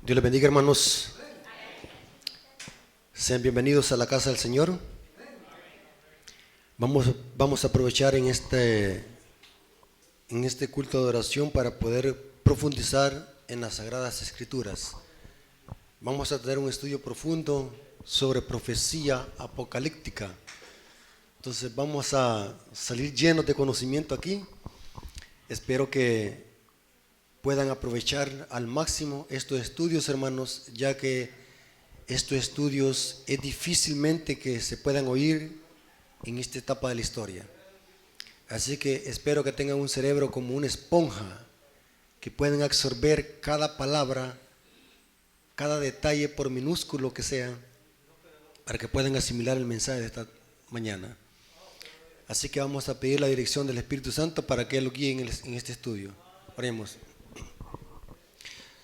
Dios les bendiga, hermanos. Sean bienvenidos a la casa del Señor. Vamos a aprovechar en este culto de oración para poder profundizar en las Sagradas Escrituras. Vamos a tener un estudio profundo sobre profecía apocalíptica. Entonces vamos a salir llenos de conocimiento aquí. Espero que puedan aprovechar al máximo estos estudios, hermanos, ya que estos estudios es difícilmente que se puedan oír en esta etapa de la historia. Así que espero que tengan un cerebro como una esponja, que puedan absorber cada palabra, cada detalle, por minúsculo que sea, para que puedan asimilar el mensaje de esta mañana. Así que vamos a pedir la dirección del Espíritu Santo para que Él lo guíe en este estudio. Oremos.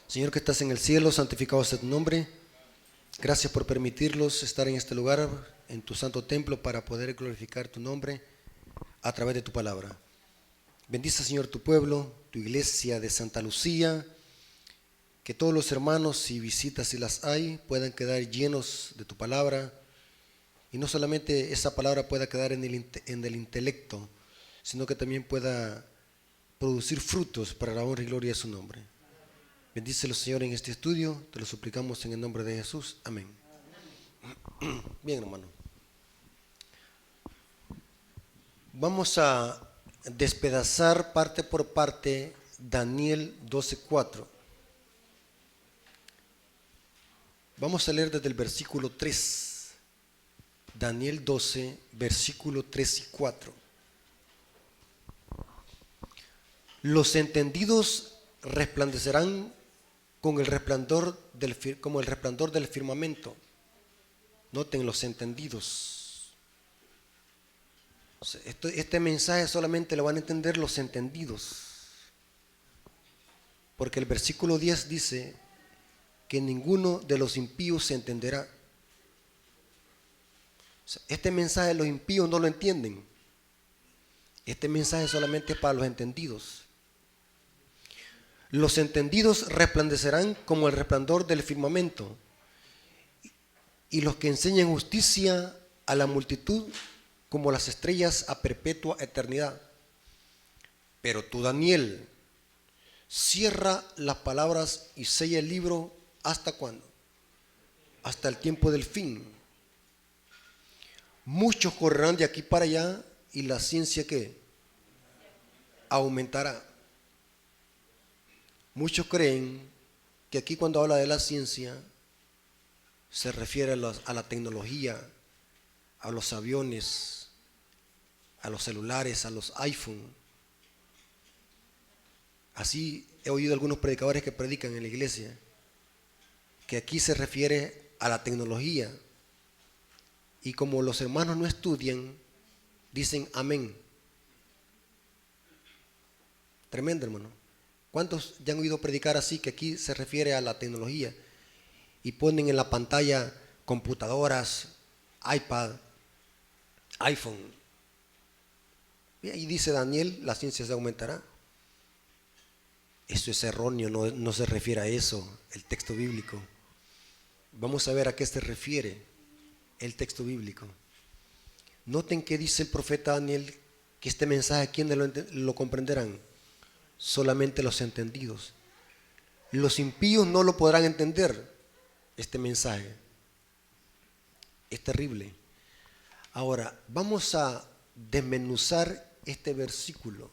Señor que estás en el cielo, santificado sea tu nombre. Gracias por permitirnos estar en este lugar, en tu santo templo, para poder glorificar tu nombre a través de tu palabra. Bendice, Señor, tu pueblo, tu iglesia de Santa Lucía, que todos los hermanos, si visitas, si las hay, puedan quedar llenos de tu palabra, y no solamente esa palabra pueda quedar en el intelecto, sino que también pueda producir frutos para la honra y gloria de su nombre. Bendícelo, Señor, en este estudio, te lo suplicamos en el nombre de Jesús. Amén. Bien, hermano. Vamos a despedazar parte por parte Daniel 12:4. Vamos a leer desde el versículo 3. Daniel 12, versículo 3 y 4. Los entendidos resplandecerán como el resplandor del firmamento. Noten, los entendidos. Este mensaje solamente lo van a entender los entendidos, porque el versículo 10 dice que ninguno de los impíos se entenderá. Este mensaje los impíos no lo entienden. Este mensaje solamente es para los entendidos. Los entendidos resplandecerán como el resplandor del firmamento, y los que enseñan justicia a la multitud como las estrellas a perpetua eternidad. Pero tú, Daniel, cierra las palabras y sella el libro. ¿Hasta cuándo? Hasta el tiempo del fin. Muchos correrán de aquí para allá, y la ciencia, ¿qué? Aumentará. Muchos creen que aquí, cuando habla de la ciencia, se refiere a la tecnología, a los aviones, a los celulares, a los iPhone. Así he oído algunos predicadores que predican en la iglesia, que aquí se refiere a la tecnología, y como los hermanos no estudian, dicen amén. Tremendo, hermano. ¿Cuántos ya han oído predicar así, que aquí se refiere a la tecnología, y ponen en la pantalla computadoras, iPad, iPhone? Y ahí dice Daniel, la ciencia se aumentará. Eso es erróneo, no se refiere a eso el texto bíblico. Vamos a ver a qué se refiere el texto bíblico. Noten que dice el profeta Daniel, que este mensaje, ¿quiénes lo comprenderán? Solamente los entendidos. Los impíos no lo podrán entender. Este mensaje es terrible. Ahora, vamos a desmenuzar este versículo.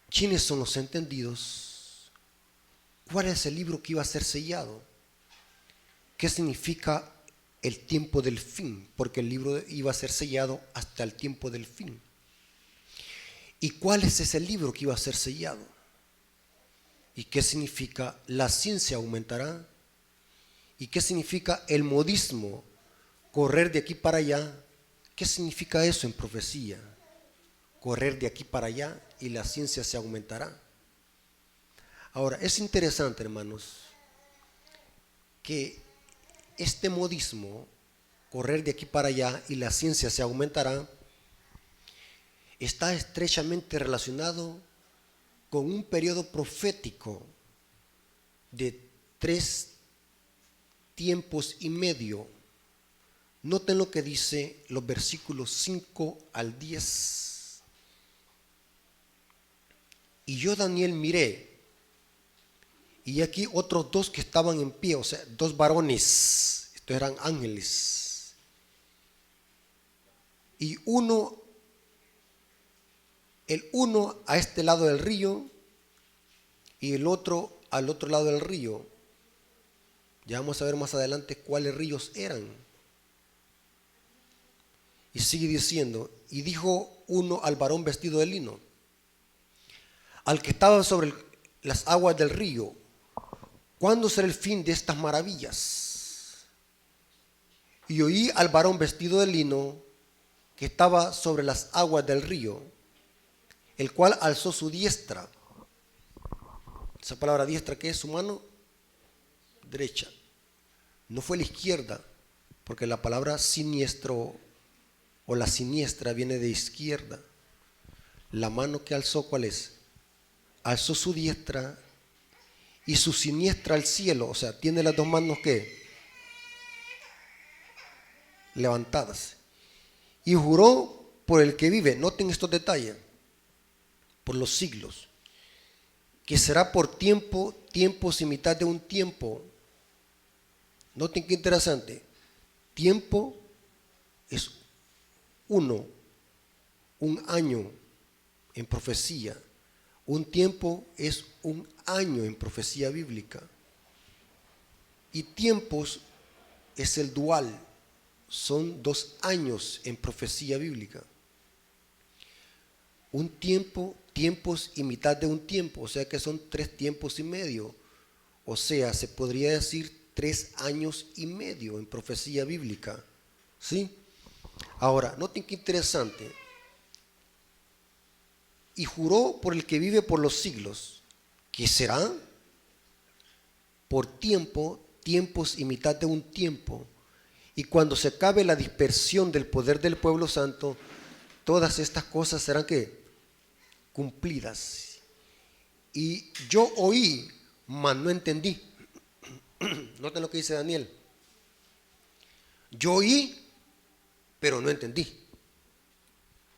¿Quiénes son los entendidos? ¿Cuál es el libro que iba a ser sellado? ¿Qué significa el tiempo del fin? Porque el libro iba a ser sellado hasta el tiempo del fin. ¿Y cuál es ese libro que iba a ser sellado? ¿Y qué significa la ciencia aumentará? ¿Y qué significa el modismo, correr de aquí para allá? ¿Qué significa eso en profecía? Correr de aquí para allá y la ciencia se aumentará. Ahora, es interesante, hermanos, que este modismo, correr de aquí para allá y la ciencia se aumentará, está estrechamente relacionado con un periodo profético de 3 tiempos y medio. Noten lo que dice los versículos 5 al 10. Y yo, Daniel, miré, y aquí otros 2 que estaban en pie, o sea, 2 varones, estos eran ángeles. Y el uno a este lado del río y el otro al otro lado del río. Ya vamos a ver más adelante cuáles ríos eran. Y sigue diciendo, y dijo uno al varón vestido de lino, al que estaba sobre las aguas del río, ¿cuándo será el fin de estas maravillas? Y oí al varón vestido de lino que estaba sobre las aguas del río, el cual alzó su diestra. Esa palabra diestra, ¿qué es? Su mano derecha. No fue la izquierda, porque la palabra siniestro o la siniestra viene de izquierda. La mano que alzó, ¿cuál es? Alzó su diestra y su siniestra al cielo, o sea, tiene las 2 manos ¿qué? Levantadas. Y juró por el que vive, noten estos detalles, por los siglos, que será por tiempo, tiempos y mitad de un tiempo. Noten qué interesante. Tiempo es un año en profecía. Un tiempo es un año en profecía bíblica. Y tiempos es el dual. Son 2 años en profecía bíblica. Un tiempo, tiempos y mitad de un tiempo. O sea que son 3 tiempos y medio. O sea, se podría decir 3 años y medio en profecía bíblica. ¿Sí? Ahora, noten qué interesante. Y juró por el que vive por los siglos, que será por tiempo, tiempos y mitad de un tiempo. Y cuando se acabe la dispersión del poder del pueblo santo, todas estas cosas serán ¿qué? Cumplidas. Y yo oí, mas no entendí. Noten lo que dice Daniel. Yo oí, pero no entendí.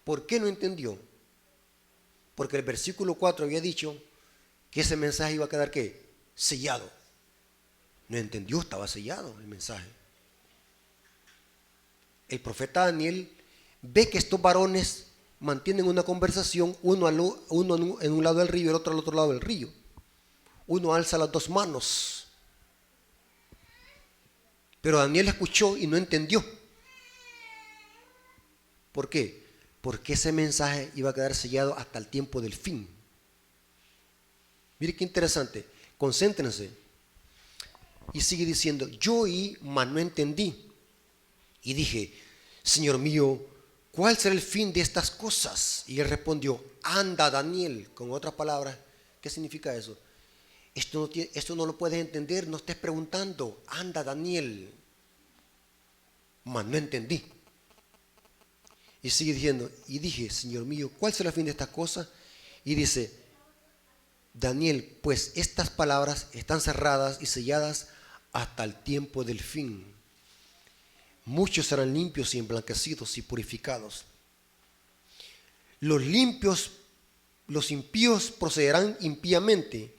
¿Por qué no entendió? Porque el versículo 4 había dicho que ese mensaje iba a quedar ¿qué? Sellado. No entendió, estaba sellado el mensaje. El profeta Daniel ve que estos varones mantienen una conversación, uno en un lado del río y el otro al otro lado del río. Uno alza las 2 manos. Pero Daniel escuchó y no entendió. ¿Por qué? Porque ese mensaje iba a quedar sellado hasta el tiempo del fin. Mire qué interesante. Concéntrense. Y sigue diciendo, yo oí, mas no entendí. Y dije, Señor mío, ¿cuál será el fin de estas cosas? Y él respondió, anda, Daniel. Con otras palabras, ¿qué significa eso? Esto no lo puedes entender, no estés preguntando. Anda, Daniel. Mas no entendí. Y sigue diciendo, y dije, Señor mío, ¿cuál será el fin de estas cosas? Y dice, Daniel, pues estas palabras están cerradas y selladas hasta el tiempo del fin. Muchos serán limpios y emblanquecidos y purificados. Los impíos procederán impíamente,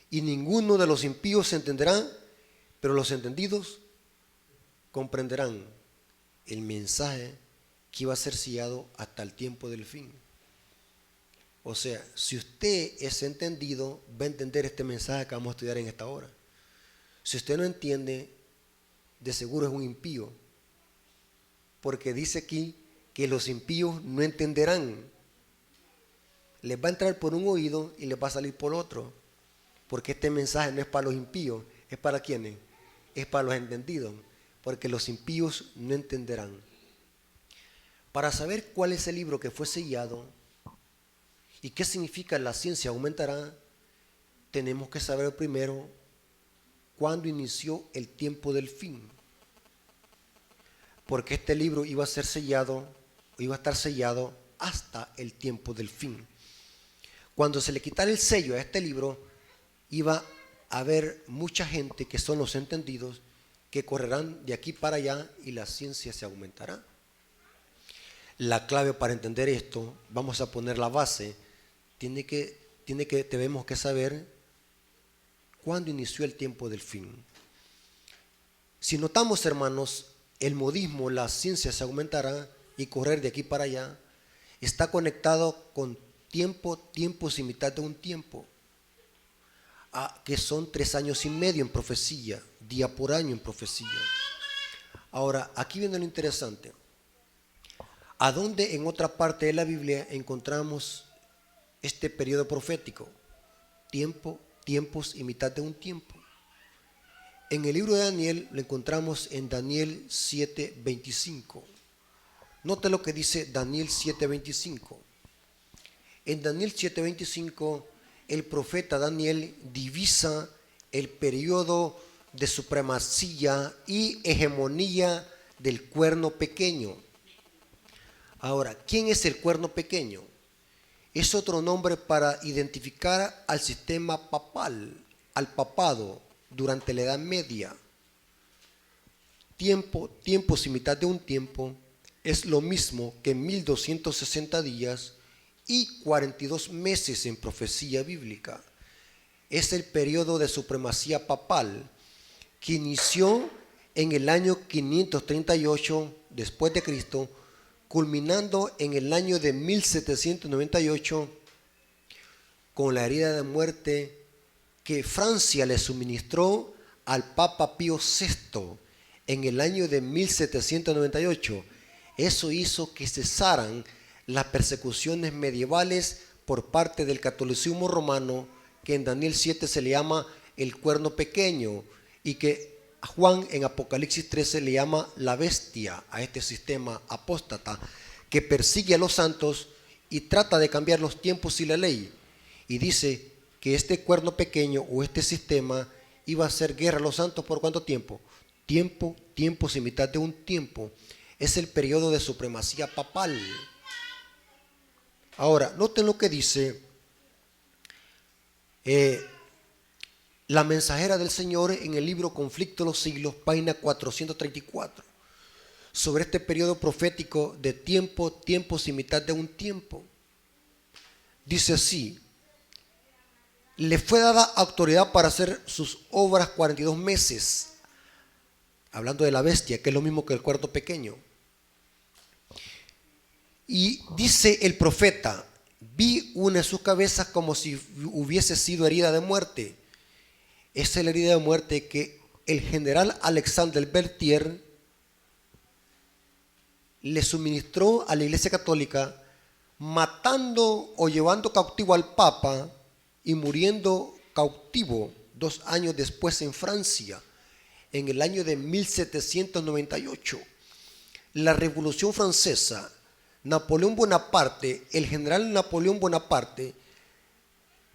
y ninguno de los impíos se entenderá, pero los entendidos comprenderán el mensaje que iba a ser sellado hasta el tiempo del fin. O sea, si usted es entendido, va a entender este mensaje que vamos a estudiar en esta hora. Si usted no entiende, de seguro es un impío, porque dice aquí que los impíos no entenderán. Les va a entrar por un oído y les va a salir por otro, porque este mensaje no es para los impíos, es para quienes, es para los entendidos, porque los impíos no entenderán. Para saber cuál es el libro que fue sellado y qué significa la ciencia aumentará, tenemos que saber primero cuándo inició el tiempo del fin. Porque este libro iba a ser sellado, iba a estar sellado hasta el tiempo del fin. Cuando se le quitara el sello a este libro, iba haber mucha gente que son los entendidos que correrán de aquí para allá y la ciencia se aumentará. La clave para entender esto, vamos a poner la base, tenemos que saber cuándo inició el tiempo del fin. Si notamos, hermanos, el modismo, la ciencia se aumentará y correr de aquí para allá, está conectado con tiempos y mitad de un tiempo, que son 3 años y medio en profecía, día por año en profecía. Ahora, aquí viene lo interesante. ¿A dónde en otra parte de la Biblia encontramos este periodo profético? Tiempos y mitad de un tiempo. En el libro de Daniel lo encontramos en Daniel 7:25. Note lo que dice Daniel 7:25. En Daniel 7:25 el profeta Daniel divisa el periodo de supremacía y hegemonía del cuerno pequeño. Ahora, ¿quién es el cuerno pequeño? Es otro nombre para identificar al sistema papal, al papado durante la Edad Media. Tiempos y mitad de un tiempo es lo mismo que 1260 días y 42 meses en profecía bíblica. Es el periodo de supremacía papal que inició en el año 538 después de Cristo, culminando en el año de 1798 con la herida de muerte que Francia le suministró al Papa Pío VI en el año de 1798. Eso hizo que cesaran las persecuciones medievales por parte del catolicismo romano, que en Daniel 7 se le llama el cuerno pequeño, y que Juan en Apocalipsis 13 le llama la bestia a este sistema apóstata que persigue a los santos y trata de cambiar los tiempos y la ley. Y dice que este cuerno pequeño o este sistema iba a hacer guerra a los santos ¿por cuánto tiempo? Tiempos y mitad de un tiempo. Es el periodo de supremacía papal. Ahora, noten lo que dice la mensajera del Señor en el libro Conflicto de los Siglos, página 434, sobre este periodo profético de tiempos y mitad de un tiempo. Dice así: le fue dada autoridad para hacer sus obras 42 meses, hablando de la bestia, que es lo mismo que el cuerno pequeño. Y dice el profeta: vi una de sus cabezas como si hubiese sido herida de muerte. Esa es la herida de muerte que el general Alexandre Berthier le suministró a la Iglesia Católica, matando o llevando cautivo al Papa y muriendo cautivo 2 años después en Francia, en el año de 1798. La Revolución Francesa, Napoleón Bonaparte, el general Napoleón Bonaparte,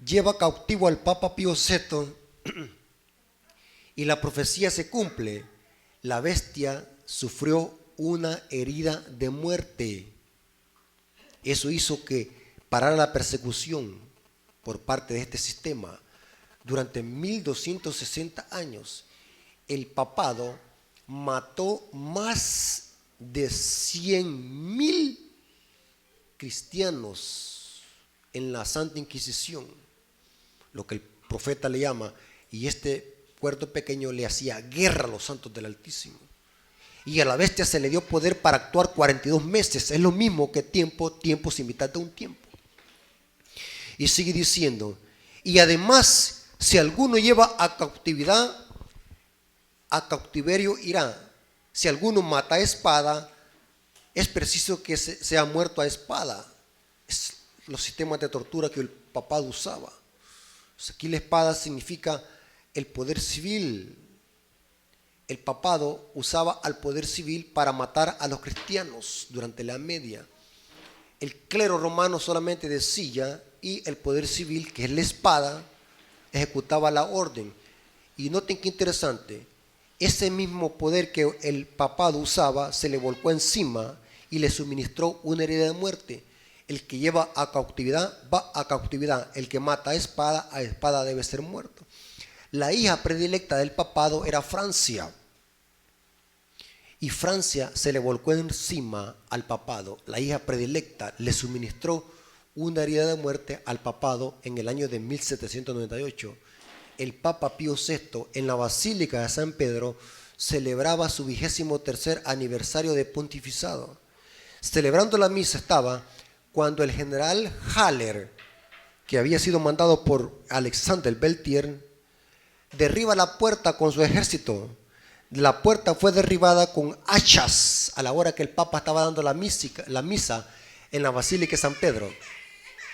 lleva cautivo al Papa Pío VI y la profecía se cumple. La bestia sufrió una herida de muerte. Eso hizo que parara la persecución por parte de este sistema. Durante 1260 años, el papado mató más de 100,000 cristianos en la Santa Inquisición, lo que el profeta le llama, y este cuerno pequeño le hacía guerra a los santos del Altísimo. Y a la bestia se le dio poder para actuar 42 meses. Es lo mismo que tiempos y mitad de un tiempo. Y sigue diciendo: y además, si alguno lleva a cautividad, a cautiverio irá. Si alguno mata a espada, es preciso que sea muerto a espada. Es los sistemas de tortura que el papado usaba. Aquí la espada significa el poder civil. El papado usaba al poder civil para matar a los cristianos durante la Edad Media. El clero romano solamente decía, y el poder civil, que es la espada, ejecutaba la orden. Y noten qué interesante, ese mismo poder que el papado usaba se le volcó encima y le suministró una herida de muerte. El que lleva a cautividad va a cautividad, el que mata a espada debe ser muerto. La hija predilecta del papado era Francia. Y Francia se le volcó encima al papado. La hija predilecta le suministró una herida de muerte al papado en el año de 1798. El Papa Pío VI, en la Basílica de San Pedro, celebraba su 23º aniversario de pontificado. Celebrando la misa estaba cuando el general Haller, que había sido mandado por Alexander Beltier, derriba la puerta con su ejército. La puerta fue derribada con hachas a la hora que el Papa estaba dando la misa en la Basílica de San Pedro,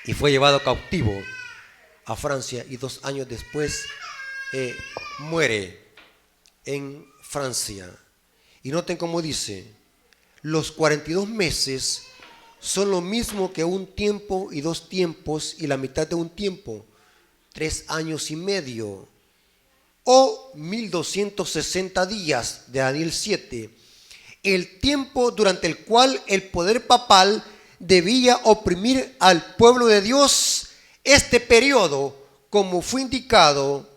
y fue llevado cautivo a Francia, y 2 años después muere en Francia. Y noten cómo dice: los 42 meses son lo mismo que un tiempo y 2 tiempos y la mitad de un tiempo, 3 años y medio, o 1260 días, de Daniel 7, el tiempo durante el cual el poder papal debía oprimir al pueblo de Dios. Este periodo, como fue indicado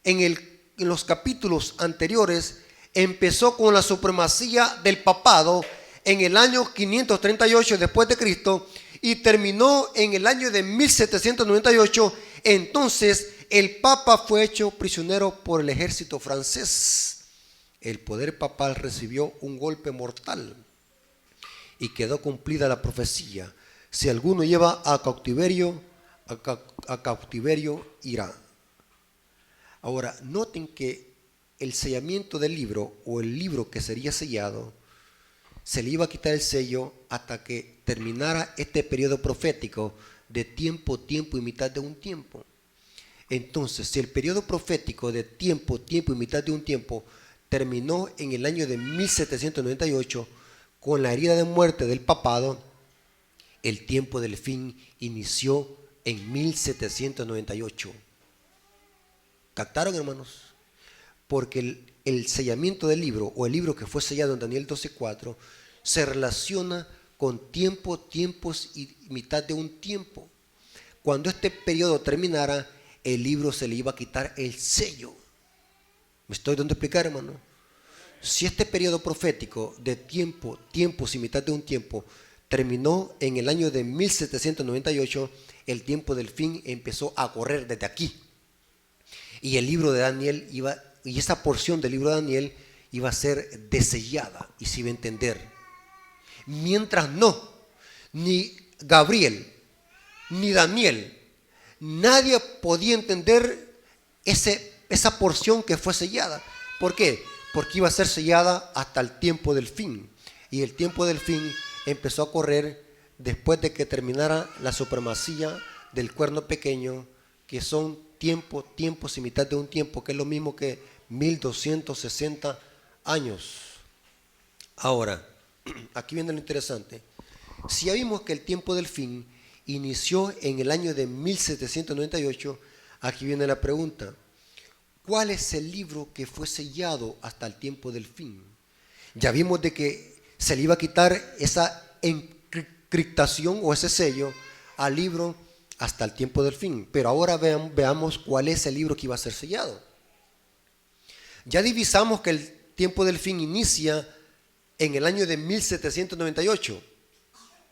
en los capítulos anteriores, empezó con la supremacía del papado en el año 538 después de Cristo y terminó en el año de 1798. Entonces el Papa fue hecho prisionero por el ejército francés. El poder papal recibió un golpe mortal y quedó cumplida la profecía: si alguno lleva a cautiverio irá. Ahora, noten que el sellamiento del libro, o el libro que sería sellado, se le iba a quitar el sello hasta que terminara este periodo profético de tiempo, tiempo y mitad de un tiempo. Entonces, si el periodo profético de tiempo, tiempo y mitad de un tiempo terminó en el año de 1798 con la herida de muerte del papado, el tiempo del fin inició en 1798. ¿Captaron, hermanos? Porque el sellamiento del libro, o el libro que fue sellado en Daniel 12:4, se relaciona con tiempo, tiempos y mitad de un tiempo. Cuando este periodo terminara, el libro se le iba a quitar el sello. ¿Me estoy dando a explicar, hermano? Si este periodo profético de tiempo, tiempos y mitad de un tiempo terminó en el año de 1798, el tiempo del fin empezó a correr desde aquí. Y el libro de Daniel y esa porción del libro de Daniel iba a ser desellada, y se iba a entender. Mientras no, ni Gabriel, ni Daniel, nadie podía entender esa porción que fue sellada. ¿Por qué? Porque iba a ser sellada hasta el tiempo del fin. Y el tiempo del fin empezó a correr después de que terminara la supremacía del cuerno pequeño, que son tiempo, tiempos y mitad de un tiempo, que es lo mismo que 1260 años. Ahora, aquí viene lo interesante. Si ya vimos que el tiempo del fin inició en el año de 1798, aquí viene la pregunta: ¿cuál es el libro que fue sellado hasta el tiempo del fin? Ya vimos de que se le iba a quitar esa encriptación o ese sello al libro hasta el tiempo del fin, pero ahora veamos cuál es el libro que iba a ser sellado. Ya divisamos que el tiempo del fin inicia en el año de 1798,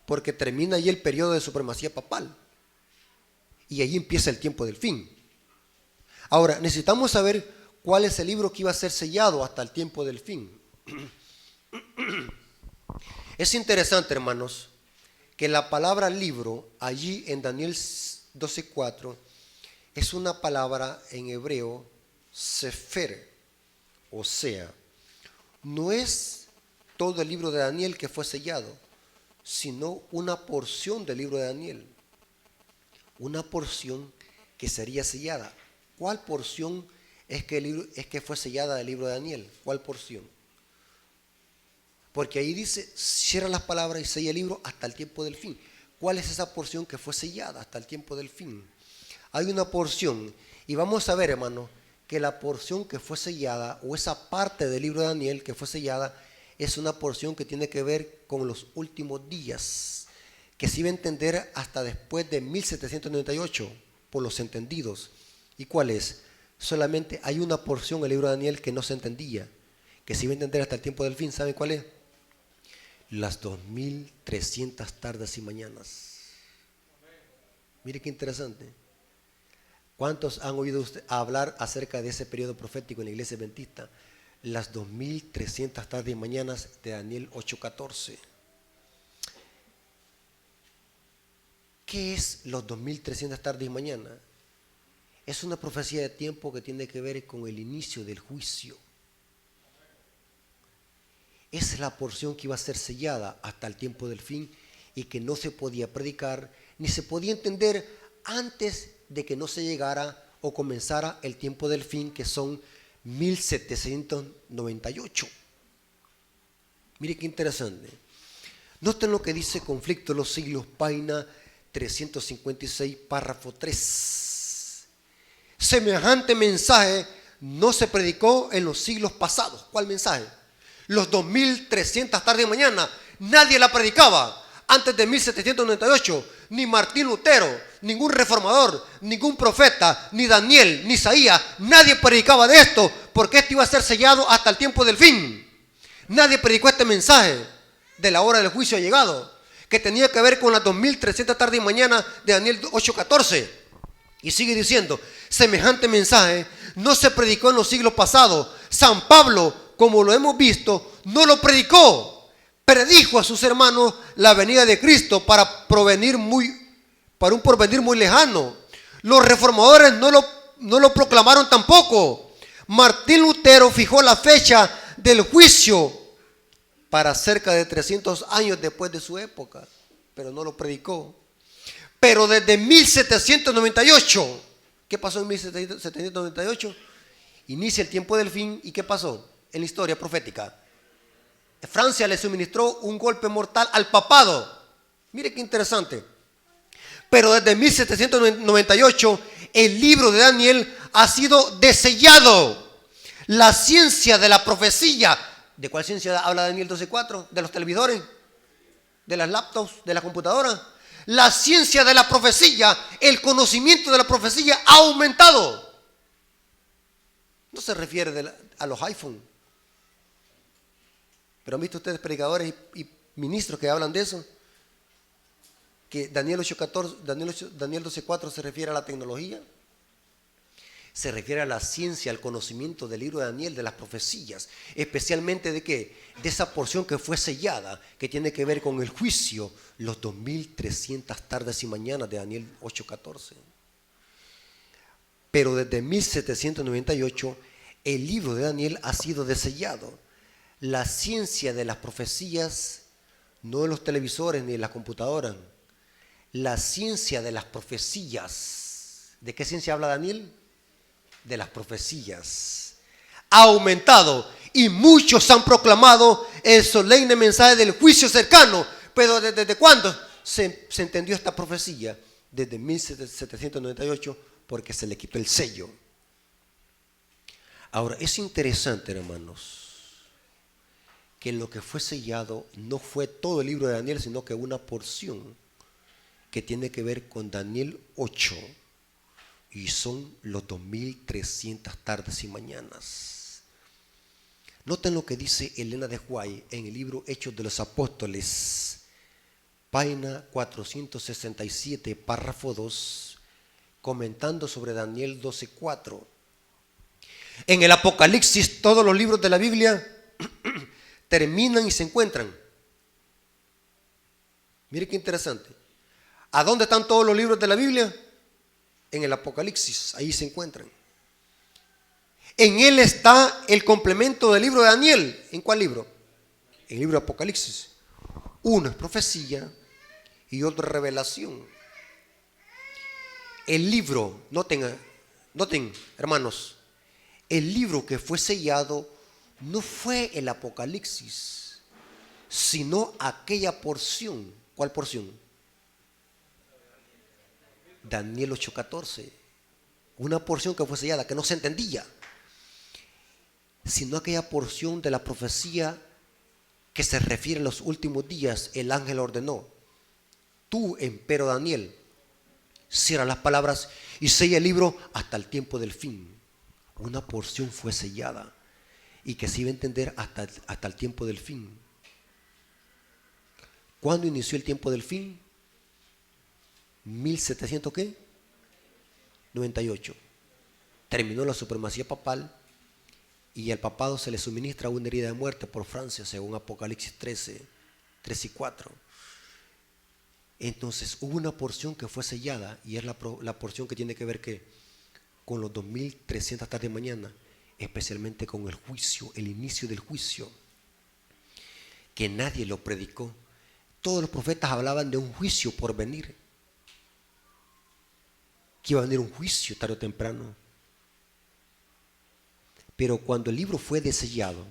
porque termina allí el periodo de supremacía papal, y allí empieza el tiempo del fin. Ahora, necesitamos saber cuál es el libro que iba a ser sellado hasta el tiempo del fin. Es interesante, hermanos, que la palabra libro allí en Daniel 12:4 es una palabra en hebreo, sefer, o sea, no es todo el libro de Daniel que fue sellado, sino una porción del libro de Daniel, una porción que sería sellada. ¿Cuál porción es que fue sellada del libro de Daniel? ¿Cuál porción? Porque ahí dice: cierra las palabras y sella el libro hasta el tiempo del fin. ¿Cuál es esa porción que fue sellada hasta el tiempo del fin? Hay una porción, y vamos a ver, hermano, que la porción que fue sellada, o esa parte del libro de Daniel que fue sellada, es una porción que tiene que ver con los últimos días, que se iba a entender hasta después de 1798 por los entendidos. ¿Y cuál es? Solamente hay una porción del libro de Daniel que no se entendía, que se iba a entender hasta el tiempo del fin. ¿Saben cuál es? Las 2300 tardes y mañanas. Mire qué interesante. ¿Cuántos han oído usted hablar acerca de ese periodo profético en la iglesia adventista? Las 2300 tardes y mañanas de Daniel 8:14. ¿Qué es los 2300 tardes y mañanas? Es una profecía de tiempo que tiene que ver con el inicio del juicio. Esa es la porción que iba a ser sellada hasta el tiempo del fin y que no se podía predicar ni se podía entender antes de que no se llegara o comenzara el tiempo del fin, que son 1798. Mire qué interesante. Noten lo que dice Conflicto de los Siglos, página 356, párrafo 3. Semejante mensaje no se predicó en los siglos pasados. ¿Cuál mensaje? Los 2300 tardes de mañana. Nadie la predicaba antes de 1798. Ni Martín Lutero, ningún reformador, ningún profeta, ni Daniel, ni Isaías. Nadie predicaba de esto, porque esto iba a ser sellado hasta el tiempo del fin. Nadie predicó este mensaje de la hora del juicio ha llegado, que tenía que ver con las 2300 tardes y mañana de Daniel 8:14. Y sigue diciendo, semejante mensaje no se predicó en los siglos pasados. San Pablo, como lo hemos visto, no lo predicó. Predijo a sus hermanos la venida de Cristo para un porvenir muy lejano. Los reformadores no lo proclamaron tampoco. Martín Lutero fijó la fecha del juicio para cerca de 300 años después de su época, pero no lo predicó. Pero desde 1798, ¿qué pasó en 1798? Inicia el tiempo del fin. ¿Y qué pasó en la historia profética? Francia le suministró un golpe mortal al papado. Mire qué interesante. Pero desde 1798 el libro de Daniel ha sido desellado. La ciencia de la profecía. ¿De cuál ciencia habla Daniel 12:4? ¿De los televisores? ¿De las laptops? ¿De la computadora? La ciencia de la profecía, el conocimiento de la profecía ha aumentado. No se refiere a los iPhones. Pero han visto ustedes predicadores y ministros que hablan de eso. Que Daniel 12:4 se refiere a la tecnología. Se refiere a la ciencia, al conocimiento del libro de Daniel, de las profecías. Especialmente de qué? De esa porción que fue sellada, que tiene que ver con el juicio, los 2300 tardes y mañanas de Daniel 8:14. Pero desde 1798 el libro de Daniel ha sido desellado. La ciencia de las profecías, no de los televisores ni de las computadoras. La ciencia de las profecías. ¿De qué ciencia habla Daniel? De las profecías. Ha aumentado y muchos han proclamado el solemne mensaje del juicio cercano. Pero ¿desde cuándo se entendió esta profecía? Desde 1798, porque se le quitó el sello. Ahora, es interesante, hermanos, que lo que fue sellado no fue todo el libro de Daniel, sino que una porción que tiene que ver con Daniel 8, y son los 2300 tardes y mañanas. Noten lo que dice Elena de White en el libro Hechos de los Apóstoles, página 467, párrafo 2, comentando sobre Daniel 12:4. En el Apocalipsis, todos los libros de la Biblia terminan y se encuentran. Mire qué interesante. ¿A dónde están todos los libros de la Biblia? En el Apocalipsis, ahí se encuentran. En él está el complemento del libro de Daniel. ¿En cuál libro? En el libro de Apocalipsis. Uno es profecía y otro es revelación. El libro, noten hermanos, el libro que fue sellado no fue el Apocalipsis, sino aquella porción. ¿Cuál porción? Daniel 8:14. Una porción que fue sellada, que no se entendía, sino aquella porción de la profecía que se refiere a los últimos días. El ángel ordenó: tú, empero Daniel, cierra las palabras y sella el libro hasta el tiempo del fin. una porción fue sellada y que se iba a entender hasta el tiempo del fin. ¿Cuándo inició el tiempo del fin? 1700 ¿qué? 98. Terminó la supremacía papal y al papado se le suministra una herida de muerte por Francia, según Apocalipsis 13, 3 y 4. Entonces hubo una porción que fue sellada y es la porción que tiene que ver con los 2300 tarde de mañana, especialmente con el juicio, el inicio del juicio, que nadie lo predicó. Todos los profetas hablaban de un juicio por venir, que iba a venir un juicio tarde o temprano. Pero cuando el libro fue desellado,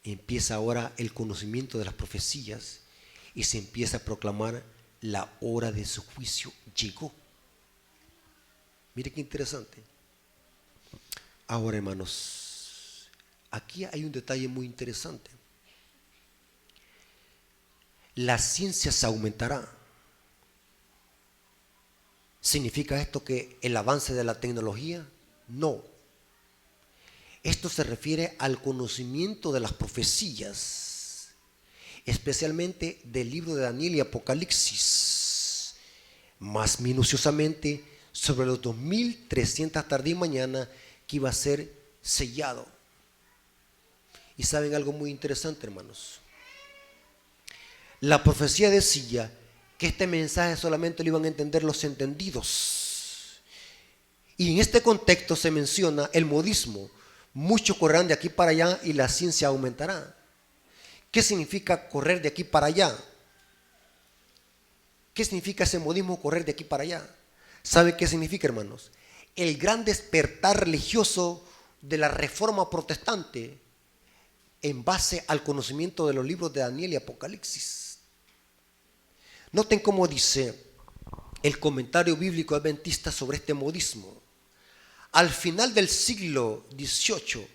empieza ahora el conocimiento de las profecías y se empieza a proclamar la hora de su juicio llegó. Mire qué interesante. Ahora, hermanos, aquí hay un detalle muy interesante. La ciencia se aumentará. ¿Significa esto que el avance de la tecnología? No. Esto se refiere al conocimiento de las profecías, especialmente del libro de Daniel y Apocalipsis, más minuciosamente sobre los 2300 tarde y mañana que iba a ser sellado. Y saben algo muy interesante, hermanos. La profecía decía que este mensaje solamente lo iban a entender los entendidos. Y en este contexto se menciona el modismo. Muchos correrán de aquí para allá y la ciencia aumentará. ¿Qué significa correr de aquí para allá? ¿Qué significa ese modismo, correr de aquí para allá? ¿Sabe qué significa, hermanos? El gran despertar religioso de la reforma protestante en base al conocimiento de los libros de Daniel y Apocalipsis. Noten cómo dice el comentario bíblico adventista sobre este modismo. Al final del siglo XVIII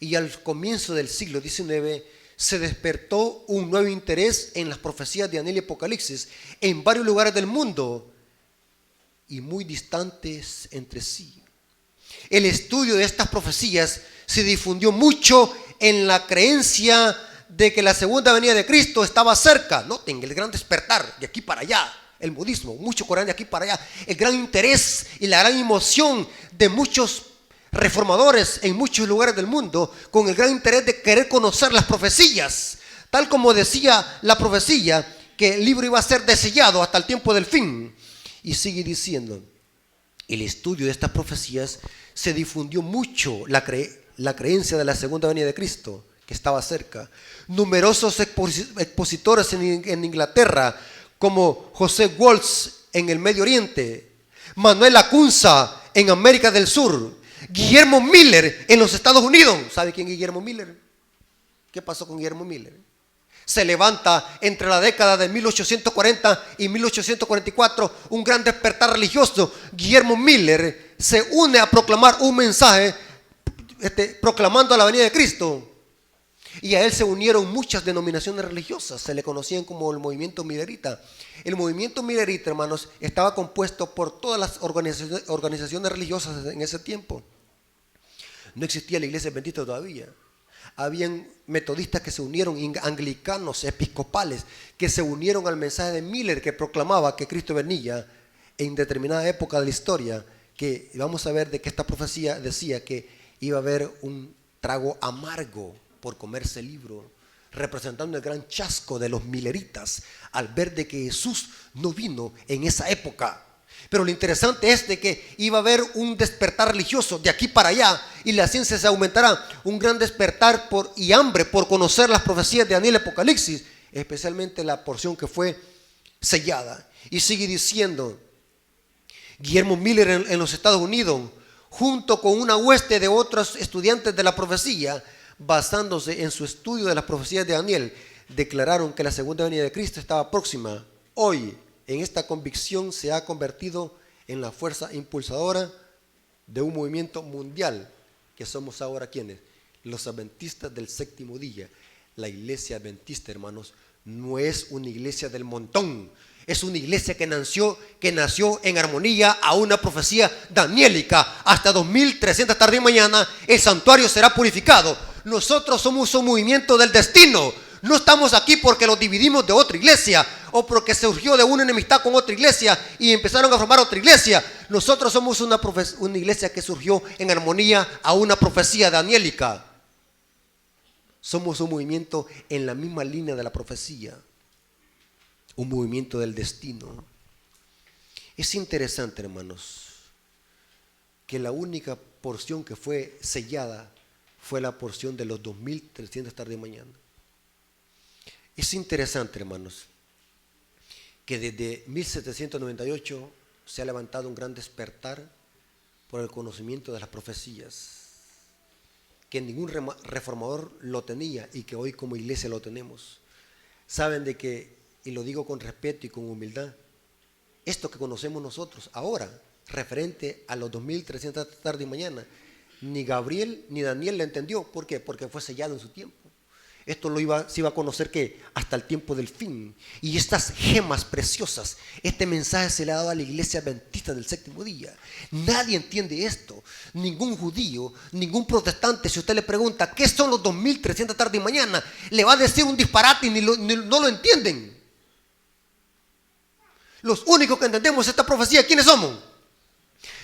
y al comienzo del siglo XIX se despertó un nuevo interés en las profecías de Daniel y Apocalipsis en varios lugares del mundo y muy distantes entre sí. El estudio de estas profecías se difundió mucho en la creencia de que la segunda venida de Cristo estaba cerca. Noten el gran despertar de aquí para allá, el modismo, mucho correr de aquí para allá, el gran interés y la gran emoción de muchos reformadores en muchos lugares del mundo, con el gran interés de querer conocer las profecías, tal como decía la profecía que el libro iba a ser desellado hasta el tiempo del fin. Y sigue diciendo, el estudio de estas profecías se difundió mucho la creencia de la segunda venida de Cristo, que estaba cerca. Numerosos expositores en Inglaterra, como José Walsh en el Medio Oriente, Manuel Lacunza en América del Sur, Guillermo Miller en los Estados Unidos. ¿Sabe quién es Guillermo Miller? ¿Qué pasó con Guillermo Miller? Se levanta entre la década de 1840 y 1844 un gran despertar religioso. Guillermo Miller se une a proclamar un mensaje proclamando la venida de Cristo. Y a él se unieron muchas denominaciones religiosas, se le conocían como el movimiento milerita. El movimiento milerita, hermanos, estaba compuesto por todas las organizaciones religiosas en ese tiempo. No existía la iglesia adventista todavía. Habían metodistas que se unieron, anglicanos, episcopales, que se unieron al mensaje de Miller, que proclamaba que Cristo venía en determinada época de la historia, que vamos a ver de que esta profecía decía que iba a haber un trago amargo por comerse el libro, representando el gran chasco de los mileritas al ver de que Jesús no vino en esa época. Pero lo interesante es de que iba a haber un despertar religioso de aquí para allá y la ciencia se aumentará, un gran despertar y hambre por conocer las profecías de Daniel y Apocalipsis, especialmente la porción que fue sellada. Y sigue diciendo, Guillermo Miller en los Estados Unidos, junto con una hueste de otros estudiantes de la profecía, basándose en su estudio de las profecías de Daniel, declararon que la segunda venida de Cristo estaba próxima. Hoy, en esta convicción se ha convertido en la fuerza impulsadora de un movimiento mundial, que somos ahora ¿quiénes? Los adventistas del séptimo día. La iglesia adventista, hermanos, no es una iglesia del montón, Es una iglesia que nació en armonía a una profecía daniélica. Hasta 2300 tarde y mañana el santuario será purificado. Nosotros somos un movimiento del destino. No estamos aquí porque los dividimos de otra iglesia o porque surgió de una enemistad con otra iglesia y empezaron a formar otra iglesia. Nosotros somos una iglesia que surgió en armonía a una profecía daniélica. Somos un movimiento en la misma línea de la profecía. Un movimiento del destino. Es interesante, hermanos, que la única porción que fue sellada fue la porción de los 2300 tarde y mañana. Es interesante, hermanos, que desde 1798 se ha levantado un gran despertar por el conocimiento de las profecías, que ningún reformador lo tenía y que hoy como iglesia lo tenemos. Saben de que, y lo digo con respeto y con humildad, esto que conocemos nosotros ahora, referente a los 2300 tarde y mañana, ni Gabriel ni Daniel le entendió. ¿Por qué? Porque fue sellado en su tiempo. Esto se iba a conocer que hasta el tiempo del fin. Y estas gemas preciosas, este mensaje se le ha dado a la iglesia adventista del séptimo día. Nadie entiende esto. Ningún judío, ningún protestante, si usted le pregunta ¿qué son los 2300 tarde y mañana?, le va a decir un disparate y no lo entienden. Los únicos que entendemos esta profecía, ¿quiénes somos?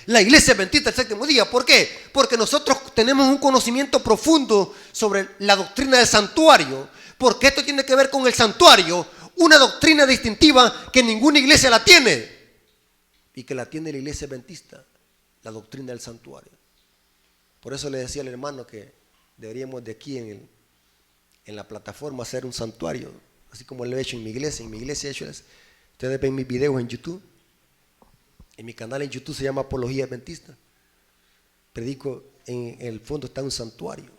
La iglesia adventista del séptimo día. ¿Por qué? Porque nosotros tenemos un conocimiento profundo sobre la doctrina del santuario. Porque esto tiene que ver con el santuario, una doctrina distintiva que ninguna iglesia la tiene y que la tiene la iglesia adventista, la doctrina del santuario. Por eso le decía al hermano que deberíamos de aquí en la plataforma hacer un santuario, así como lo he hecho en mi iglesia. En mi iglesia he hecho eso. Ustedes ven mis videos en YouTube. En mi canal en YouTube se llama Apología Adventista. Predico, en el fondo está un santuario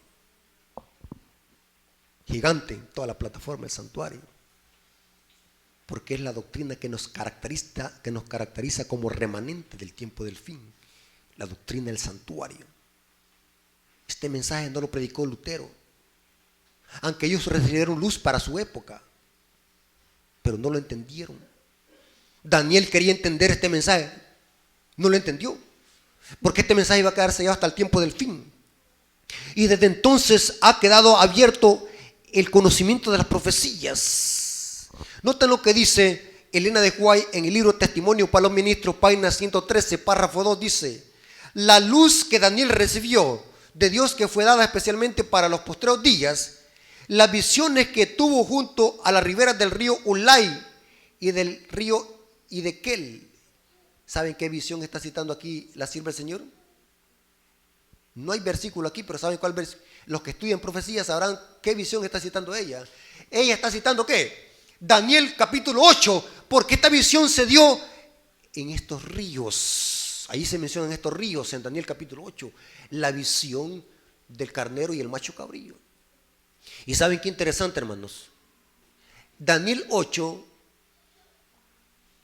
gigante en toda la plataforma, el santuario. Porque es la doctrina que nos caracteriza como remanente del tiempo del fin. La doctrina del santuario. Este mensaje no lo predicó Lutero. Aunque ellos recibieron luz para su época, pero no lo entendieron. Daniel quería entender este mensaje, no lo entendió, porque este mensaje iba a quedar sellado hasta el tiempo del fin. Y desde entonces ha quedado abierto el conocimiento de las profecías. Noten lo que dice Elena de White en el libro Testimonio para los Ministros, página 113, párrafo 2, dice: la luz que Daniel recibió de Dios, que fue dada especialmente para los postreros días, las visiones que tuvo junto a las riberas del río Ulai y del río Idekel. ¿Saben qué visión está citando aquí la sierva del Señor? No hay versículo aquí, pero ¿saben cuál versículo? Los que estudian profecía sabrán qué visión está citando ella. Ella está citando ¿qué? Daniel capítulo 8, porque esta visión se dio en estos ríos. Ahí se mencionan estos ríos en Daniel capítulo 8. La visión del carnero y el macho cabrillo. Y ¿saben qué interesante, hermanos? Daniel 8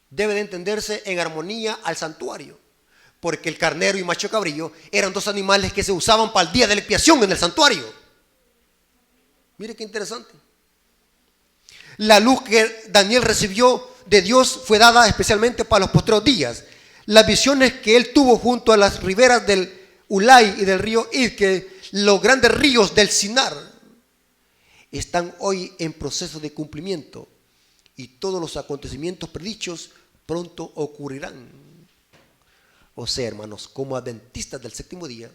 debe de entenderse en armonía al santuario, porque el carnero y macho cabrillo eran dos animales que se usaban para el día de la expiación en el santuario. Mire qué interesante. La luz que Daniel recibió de Dios fue dada especialmente para los postreros días. Las visiones que él tuvo junto a las riberas del Ulai y del río Idke, los grandes ríos del Sinar, están hoy en proceso de cumplimiento, y todos los acontecimientos predichos pronto ocurrirán. O sea, hermanos, como adventistas del séptimo día,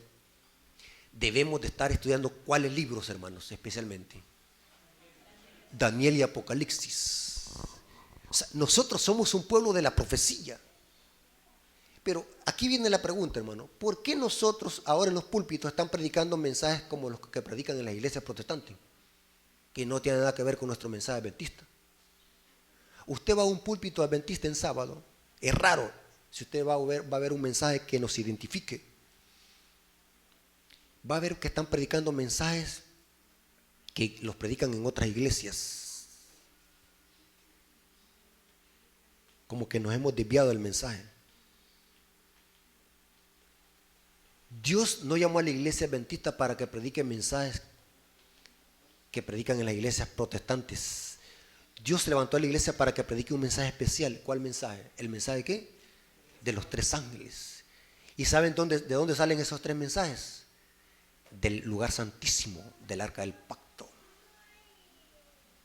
debemos de estar estudiando cuáles libros, hermanos, especialmente Daniel y Apocalipsis. O sea, nosotros somos un pueblo de la profecía. Pero aquí viene la pregunta, hermano: ¿por qué nosotros ahora en los púlpitos están predicando mensajes como los que predican en las iglesias protestantes, que no tienen nada que ver con nuestro mensaje adventista? Usted va a un púlpito adventista en sábado, es raro si usted va a ver un mensaje que nos identifique. Va a ver que están predicando mensajes que los predican en otras iglesias, como que nos hemos desviado del mensaje. Dios no llamó a la iglesia adventista para que predique mensajes que predican en las iglesias protestantes. Dios levantó a la iglesia para que predique un mensaje especial. ¿Cuál mensaje? ¿El mensaje de qué? De los 3 ángeles. ¿Y saben de dónde salen esos 3 mensajes? Del lugar santísimo, del arca del pacto.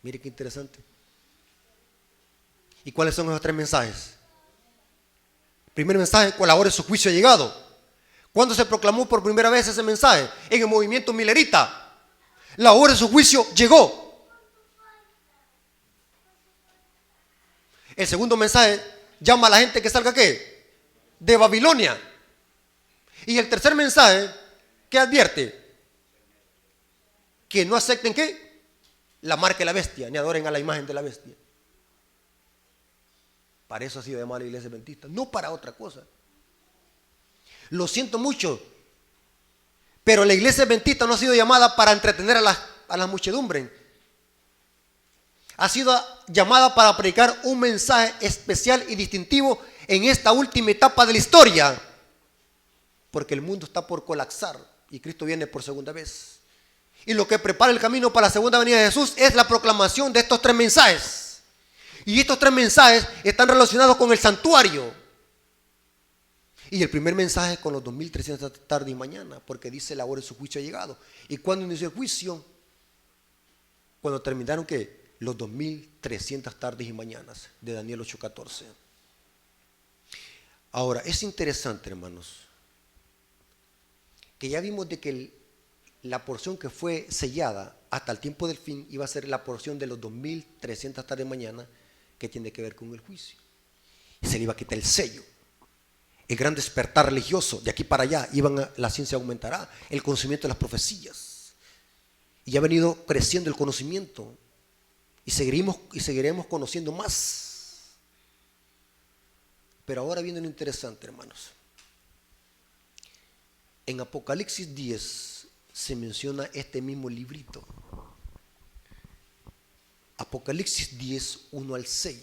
Mire qué interesante. ¿Y cuáles son esos 3 mensajes? Primer mensaje: con la hora de su juicio ha llegado. ¿Cuándo se proclamó por primera vez ese mensaje? En el movimiento milerita. La hora de su juicio llegó. El segundo mensaje llama a la gente que salga ¿qué? De Babilonia. Y el tercer mensaje, ¿qué advierte? Que no acepten ¿qué? La marca de la bestia, ni adoren a la imagen de la bestia. Para eso ha sido llamada la iglesia adventista, no para otra cosa. Lo siento mucho, pero la iglesia adventista no ha sido llamada para entretener a la muchedumbre. Ha sido llamada para predicar un mensaje especial y distintivo en esta última etapa de la historia, porque el mundo está por colapsar y Cristo viene por segunda vez. Y lo que prepara el camino para la segunda venida de Jesús es la proclamación de estos 3 mensajes. Y estos 3 mensajes están relacionados con el santuario. Y el primer mensaje es con los 2300 tarde y mañana, porque dice la hora de su juicio ha llegado. ¿Y cuándo inició el juicio? Cuando terminaron ¿qué? Los 2300 tardes y mañanas de Daniel 8:14. Ahora, es interesante, hermanos, que ya vimos de que la porción que fue sellada hasta el tiempo del fin iba a ser la porción de los 2300 tardes y mañana, que tiene que ver con el juicio. Y se le iba a quitar el sello. El gran despertar religioso, de aquí para allá, la ciencia aumentará, el conocimiento de las profecías. Y ya ha venido creciendo el conocimiento. Y seguiremos conociendo más. Pero ahora viene lo interesante, hermanos. En Apocalipsis 10 se menciona este mismo librito. Apocalipsis 10, 1 al 6.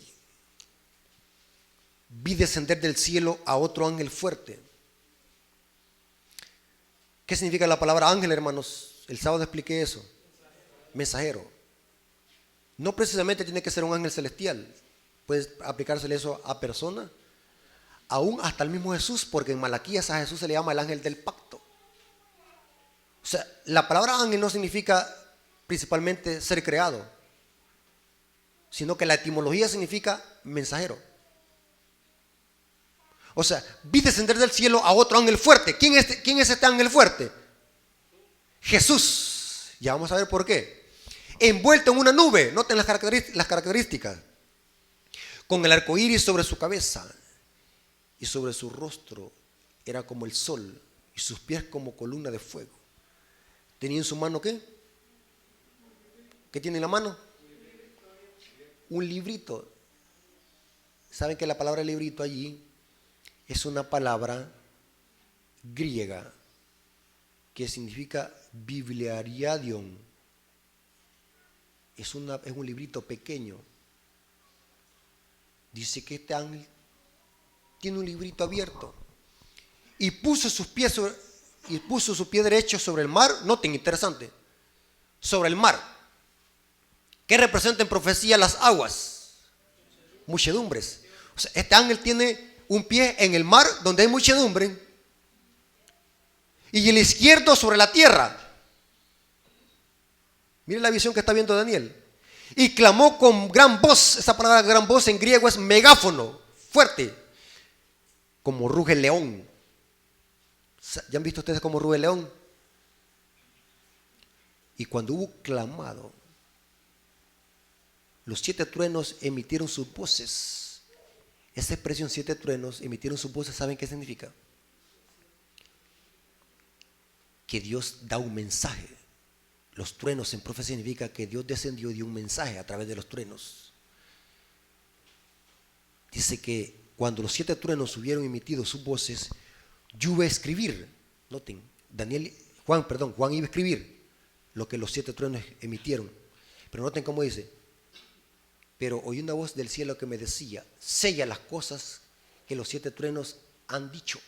Vi descender del cielo a otro ángel fuerte. ¿Qué significa la palabra ángel, hermanos? El sábado expliqué eso. Mensajero. No precisamente tiene que ser un ángel celestial. Puede aplicársele eso a personas. Aún hasta el mismo Jesús, porque en Malaquías a Jesús se le llama el ángel del pacto. O sea, la palabra ángel no significa principalmente ser creado, sino que la etimología significa mensajero. O sea, vi descender del cielo a otro ángel fuerte. ¿Quién es este ángel fuerte? Jesús. Ya vamos a ver por qué. Envuelto en una nube, noten las características, con el arco iris sobre su cabeza, y sobre su rostro era como el sol, y sus pies como columna de fuego. ¿Tenía en su mano qué? ¿Qué tiene en la mano? Un librito. ¿Saben que la palabra librito allí es una palabra griega que significa bibliariadion? Es un librito pequeño. Dice que este ángel tiene un librito abierto y puso su pie derecho sobre el mar. Noten, interesante, sobre el mar. ¿Qué representa en profecía las aguas? Muchedumbres. O sea, este ángel tiene un pie en el mar donde hay muchedumbre y el izquierdo sobre la tierra. Mire la visión que está viendo Daniel. Y clamó con gran voz. Esa palabra gran voz en griego es megáfono, fuerte, como ruge el león. ¿Ya han visto ustedes cómo ruge el león? Y cuando hubo clamado, los 7 truenos emitieron sus voces. Esa expresión 7 truenos emitieron sus voces, ¿saben qué significa? Que Dios da un mensaje. Los truenos en profecía significa que Dios descendió y dio un mensaje a través de los truenos. Dice que cuando los 7 truenos hubieron emitido sus voces, yo iba a escribir. Noten, Juan iba a escribir lo que los 7 truenos emitieron. Pero noten cómo dice: pero oí una voz del cielo que me decía, sella las cosas que los 7 truenos han dicho.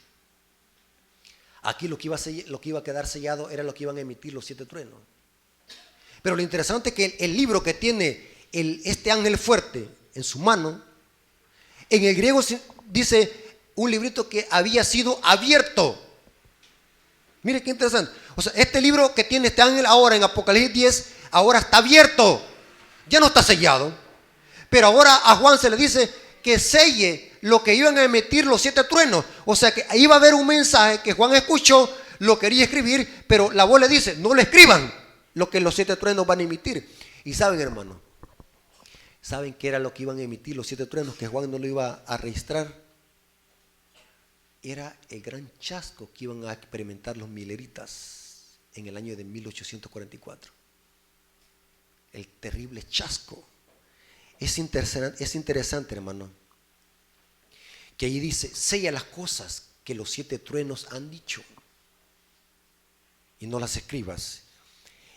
Aquí lo que iba a quedar sellado era lo que iban a emitir los 7 truenos. Pero lo interesante es que el libro que tiene este ángel fuerte en su mano, en el griego dice un librito que había sido abierto. Mire qué interesante. O sea, este libro que tiene este ángel ahora en Apocalipsis 10, ahora está abierto. Ya no está sellado. Pero ahora a Juan se le dice que selle lo que iban a emitir los 7 truenos. O sea que iba a haber un mensaje que Juan escuchó, lo quería escribir, pero la voz le dice, no lo escriban, lo que los 7 truenos van a emitir. Y saben, hermano, ¿saben qué era lo que iban a emitir los 7 truenos? Que Juan no lo iba a registrar. Era el gran chasco que iban a experimentar los mileritas en el año de 1844. El terrible chasco. Es interesante, hermano, que ahí dice, sella las cosas que los 7 truenos han dicho y no las escribas.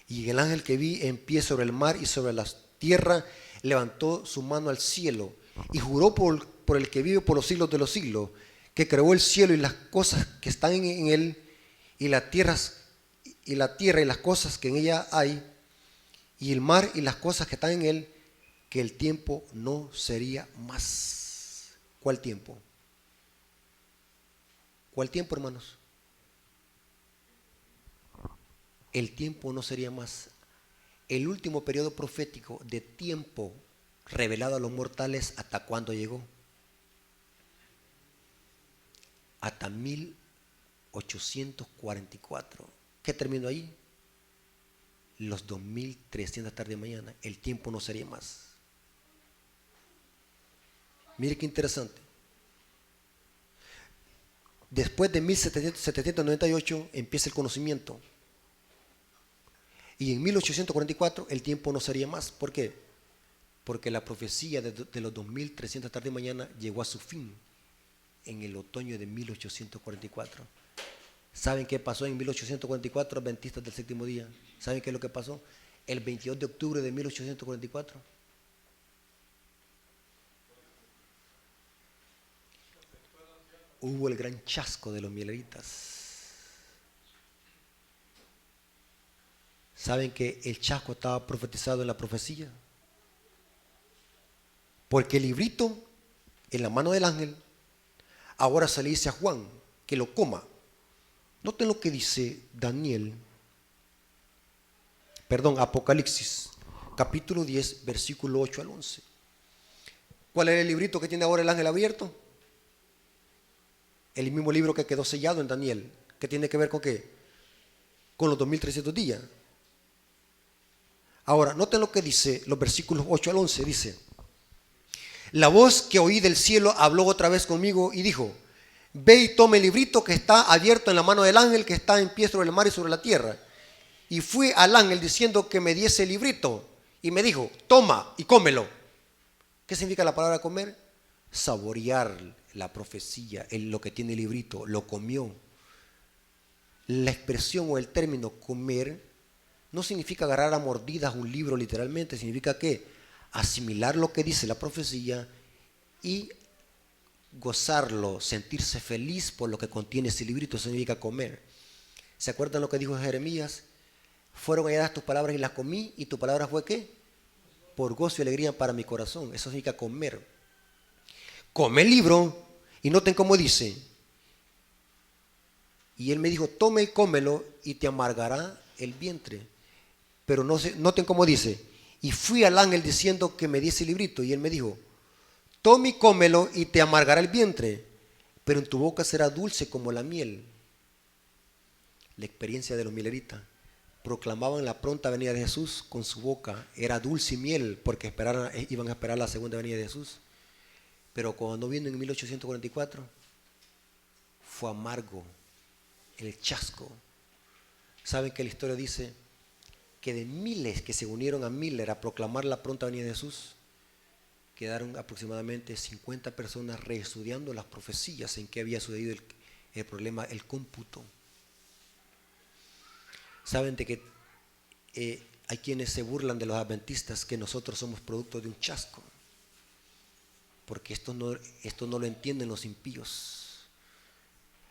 Y el ángel que vi en pie sobre el mar y sobre la tierra levantó su mano al cielo y juró por el que vive por los siglos de los siglos, que creó el cielo y las cosas que están en él, y la tierra y las cosas que en ella hay, y el mar y las cosas que están en él, que el tiempo no sería más. ¿Cuál tiempo? ¿Cuál tiempo, hermanos? El tiempo no sería más. El último periodo profético de tiempo revelado a los mortales, ¿hasta cuándo llegó? Hasta 1844. ¿Qué terminó ahí? Los 2300 tarde de mañana. El tiempo no sería más. Mire qué interesante. Después de 1798 empieza el conocimiento. Y en 1844 el tiempo no sería más. ¿Por qué? Porque la profecía de los 2300 tarde de mañana llegó a su fin en el otoño de 1844. ¿Saben qué pasó en 1844, adventistas del séptimo día? ¿Saben qué es lo que pasó? El 22 de octubre de 1844. Hubo el gran chasco de los mileritas. ¿Saben que el chasco estaba profetizado en la profecía? Porque el librito en la mano del ángel, ahora se le dice a Juan que lo coma. Noten lo que dice Apocalipsis, capítulo 10, versículo 8 al 11. ¿Cuál es el librito que tiene ahora el ángel abierto? El mismo libro que quedó sellado en Daniel. ¿Qué tiene que ver con qué? Con los 2300 días. Ahora, noten lo que dice los versículos 8 al 11. Dice: la voz que oí del cielo habló otra vez conmigo y dijo: ve y tome el librito que está abierto en la mano del ángel que está en pie sobre el mar y sobre la tierra. Y fui al ángel diciendo que me diese el librito y me dijo: toma y cómelo. ¿Qué significa la palabra comer? Saborear la profecía, lo que tiene el librito, lo comió. La expresión o el término comer no significa agarrar a mordidas un libro literalmente, significa que asimilar lo que dice la profecía y gozarlo, sentirse feliz por lo que contiene ese librito, significa comer. ¿Se acuerdan lo que dijo Jeremías? Fueron halladas tus palabras y las comí, y tu palabra fue ¿qué? Por gozo y alegría para mi corazón. Eso significa comer. Come el libro, y noten cómo dice: y él me dijo: tome y cómelo y te amargará el vientre. Pero noten cómo dice: y fui al ángel diciendo que me diese el librito, y él me dijo: tome y cómelo y te amargará el vientre, pero en tu boca será dulce como la miel. La experiencia de los mileritas. Proclamaban la pronta venida de Jesús con su boca. Era dulce y miel porque iban a esperar la segunda venida de Jesús. Pero cuando vino en 1844, fue amargo el chasco. ¿Saben que la historia dice que de miles que se unieron a Miller a proclamar la pronta venida de Jesús, quedaron aproximadamente 50 personas reestudiando las profecías en que había sucedido el problema, el cómputo? Saben de que hay quienes se burlan de los adventistas que nosotros somos producto de un chasco, porque esto no lo entienden los impíos.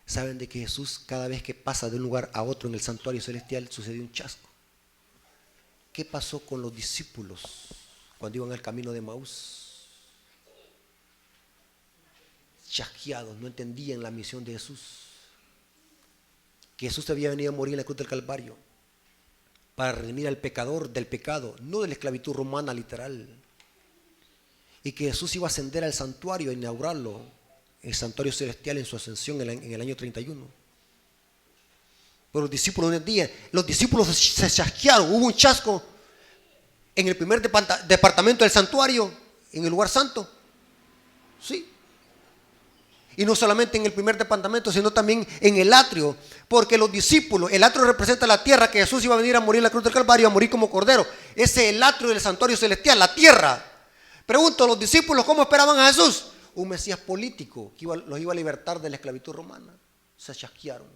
Saben de que Jesús, cada vez que pasa de un lugar a otro en el santuario celestial, sucedió un chasco. ¿Qué pasó con los discípulos cuando iban al camino de Maús, chasqueados, no entendían la misión de Jesús, que Jesús había venido a morir en la cruz del Calvario para redimir al pecador del pecado, no de la esclavitud romana literal, y que Jesús iba a ascender al santuario, a inaugurarlo, el santuario celestial en su ascensión en el año 31. Pero los discípulos no entendían, los discípulos se chasquearon, hubo un chasco en el primer departamento del santuario, en el lugar santo, sí. Y no solamente en el primer departamento, sino también en el atrio, porque los discípulos, el atrio representa la tierra, que Jesús iba a venir a morir en la cruz del Calvario, a morir como cordero. Ese es el atrio del santuario celestial, la tierra. Pregunto, los discípulos, ¿cómo esperaban a Jesús? Un Mesías político que los iba a libertar de la esclavitud romana. Se chasquearon.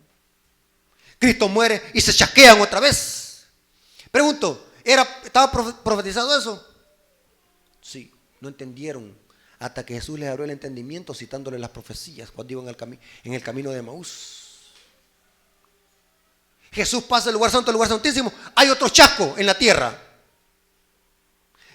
Cristo muere y se chasquean otra vez. Pregunto, ¿estaba profetizado eso? Sí, no entendieron hasta que Jesús les abrió el entendimiento citándole las profecías cuando iban en el camino de Maús. Jesús pasa del lugar santo al lugar santísimo, hay otro chasco en la tierra.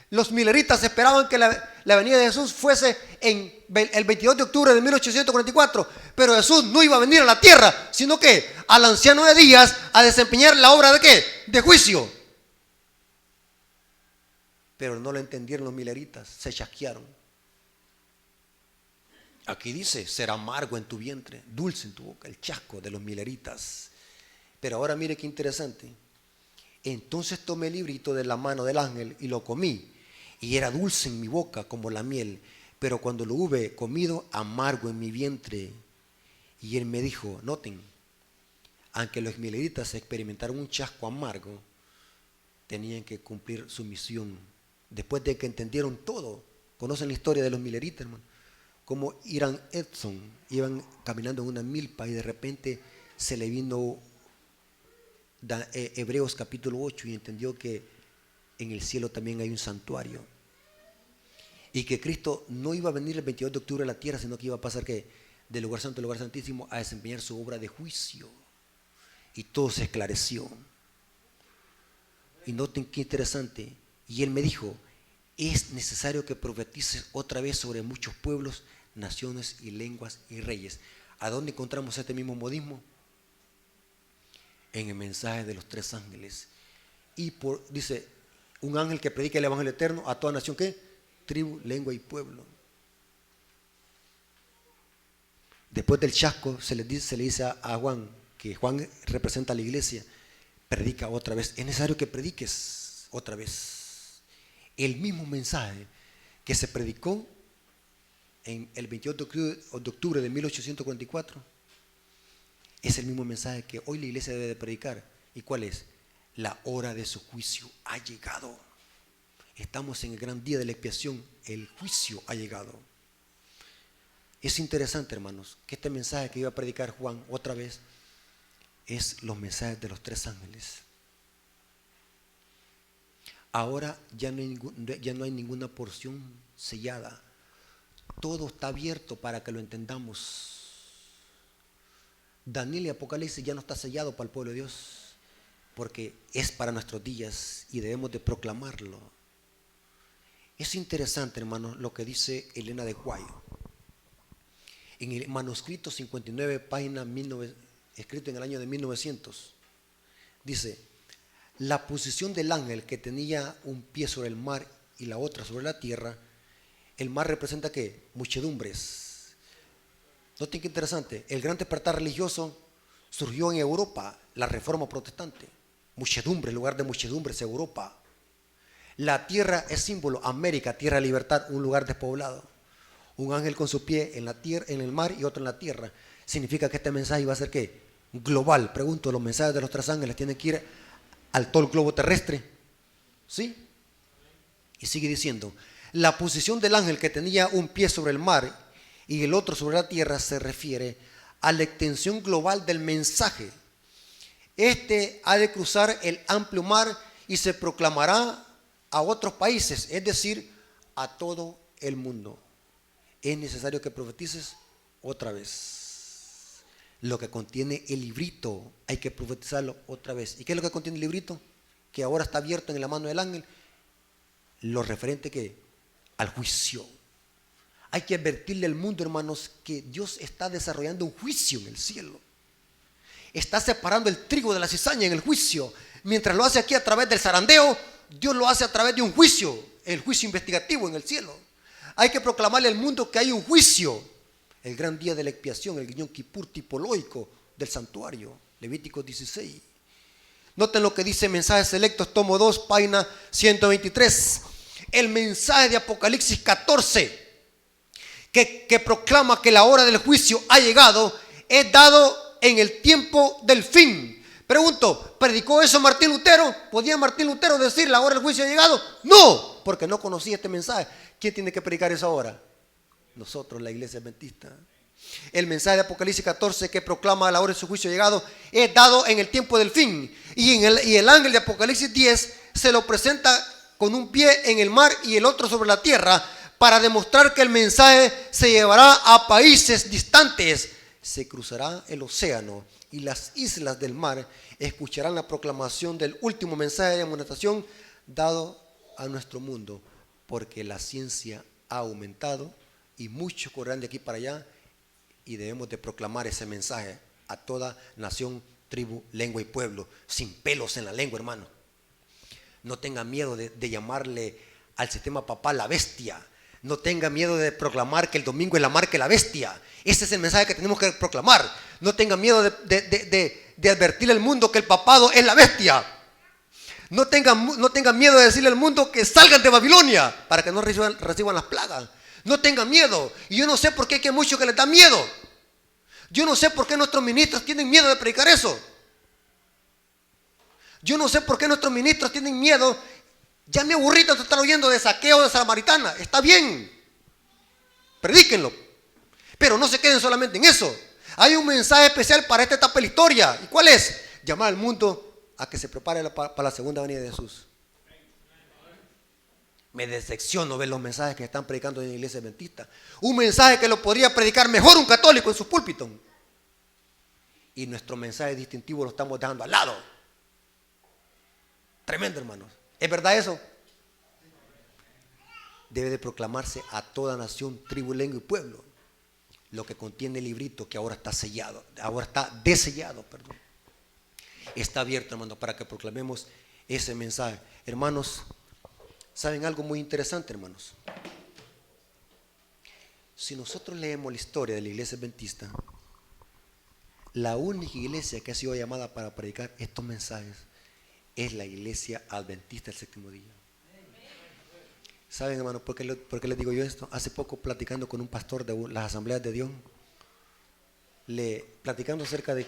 Los mileritas esperaban que la venida de Jesús fuese en el 22 de octubre de 1844, pero Jesús no iba a venir a la tierra, sino que al anciano de días a desempeñar la obra de ¿qué? De juicio. Pero no lo entendieron los mileritas, se chasquearon. Aquí dice, será amargo en tu vientre, dulce en tu boca, el chasco de los mileritas. Pero ahora mire qué interesante. Entonces tomé el librito de la mano del ángel y lo comí, y era dulce en mi boca como la miel, pero cuando lo hube comido, amargo en mi vientre. Y él me dijo, noten, aunque los mileritas experimentaron un chasco amargo, tenían que cumplir su misión. Después de que entendieron todo, conocen la historia de los mileritas, hermano, como Irán Edson iban caminando en una milpa y de repente se le vino Hebreos capítulo 8 y entendió que en el cielo también hay un santuario y que Cristo no iba a venir el 22 de octubre a la tierra, sino que iba a pasar que del lugar santo al lugar santísimo a desempeñar su obra de juicio. Y todo se esclareció. Y noten qué interesante. Y él me dijo, es necesario que profetices otra vez sobre muchos pueblos, naciones y lenguas y reyes. ¿A dónde encontramos este mismo modismo? En el mensaje de los tres ángeles. Y dice, un ángel que predica el evangelio eterno a toda nación, ¿qué? Tribu, lengua y pueblo. Después del chasco se le dice a Juan, que Juan representa a la iglesia, predica otra vez. Es necesario que prediques otra vez el mismo mensaje que se predicó en el 28 de octubre de 1844. Es el mismo mensaje que hoy la iglesia debe de predicar. ¿Y cuál es? La hora de su juicio ha llegado. Estamos en el gran día de la expiación. El juicio ha llegado. Es interesante, hermanos, que este mensaje que iba a predicar Juan otra vez es los mensajes de los tres ángeles. Ahora ya no hay ninguna porción sellada. Todo está abierto para que lo entendamos. Daniel y Apocalipsis ya no está sellado para el pueblo de Dios, porque es para nuestros días y debemos de proclamarlo. Es interesante, hermanos, lo que dice Elena de White. En el manuscrito 59, página escrito en el año de 1900, dice, la posición del ángel que tenía un pie sobre el mar y la otra sobre la tierra. El mar representa ¿qué? Muchedumbres. Noten qué interesante, el gran despertar religioso surgió en Europa, la reforma protestante. Muchedumbre, en lugar de muchedumbres, Europa. La tierra es símbolo, América, tierra de libertad, un lugar despoblado. Un ángel con su pie en la tierra, en el mar y otro en la tierra. Significa que este mensaje iba a ser ¿qué? Global. Pregunto, ¿los mensajes de los tres ángeles tienen que ir al todo el globo terrestre? ¿Sí? Y sigue diciendo, la posición del ángel que tenía un pie sobre el mar y el otro sobre la tierra se refiere a la extensión global del mensaje. Este ha de cruzar el amplio mar y se proclamará a otros países, es decir, a todo el mundo. Es necesario que profetices otra vez. Lo que contiene el librito hay que profetizarlo otra vez. ¿Y qué es lo que contiene el librito? Que ahora está abierto en la mano del ángel. lo referente que al juicio. Hay que advertirle al mundo, hermanos, que Dios está desarrollando un juicio en el cielo. Está separando el trigo de la cizaña en el juicio. Mientras lo hace aquí a través del zarandeo, Dios lo hace a través de un juicio, el juicio investigativo en el cielo. Hay que proclamarle al mundo que hay un juicio. El gran día de la expiación, el Yom Kippur tipológico del santuario, Levítico 16. Noten lo que dice Mensajes Selectos, tomo 2, página 123. El mensaje de Apocalipsis 14, que proclama que la hora del juicio ha llegado, es dado en el tiempo del fin. Pregunto, ¿predicó eso Martín Lutero? ¿Podía Martín Lutero decir la hora del juicio ha llegado? No, porque no conocía este mensaje. ¿Quién tiene que predicar eso ahora? Nosotros, la iglesia adventista. El mensaje de Apocalipsis 14 que proclama la hora de su juicio llegado es dado en el tiempo del fin. Y el ángel de Apocalipsis 10 se lo presenta con un pie en el mar y el otro sobre la tierra, para demostrar que el mensaje se llevará a países distantes. Se cruzará el océano y las islas del mar escucharán la proclamación del último mensaje de amonestación dado a nuestro mundo, porque la ciencia ha aumentado y muchos correrán de aquí para allá, y debemos de proclamar ese mensaje a toda nación, tribu, lengua y pueblo, sin pelos en la lengua, hermano. No tenga miedo de llamarle al sistema papal la bestia. No tenga miedo de proclamar que el domingo es la marca de la bestia. Ese es el mensaje que tenemos que proclamar. No tenga miedo de advertirle al mundo que el papado es la bestia. No tengan miedo de decirle al mundo que salgan de Babilonia para que no reciban las plagas. No tengan miedo. Y yo no sé por qué hay muchos que les da miedo. Yo no sé por qué nuestros ministros tienen miedo de predicar eso. Yo no sé por qué nuestros ministros tienen miedo. Ya me aburrí de estar oyendo de saqueo de Samaritana. Está bien, predíquenlo, pero no se queden solamente en eso. Hay un mensaje especial para esta etapa de la historia. ¿Y cuál es? Llamar al mundo a que se prepare para la segunda venida de Jesús. Me decepciono ver los mensajes que están predicando en la iglesia adventista. Un mensaje que lo podría predicar mejor un católico en su púlpito. Y nuestro mensaje distintivo lo estamos dejando al lado. Tremendo, hermanos. ¿Es verdad eso? Debe de proclamarse a toda nación, tribu, lengua y pueblo. Lo que contiene el librito que ahora está sellado, ahora está desellado, perdón. Está abierto, hermano, para que proclamemos ese mensaje. Hermanos, ¿saben algo muy interesante, hermanos? Si nosotros leemos la historia de la iglesia adventista, la única iglesia que ha sido llamada para predicar estos mensajes es la iglesia adventista del séptimo día. ¿Saben, hermano, por qué les digo yo esto? Hace poco, platicando con un pastor de las asambleas de Dios, platicando acerca de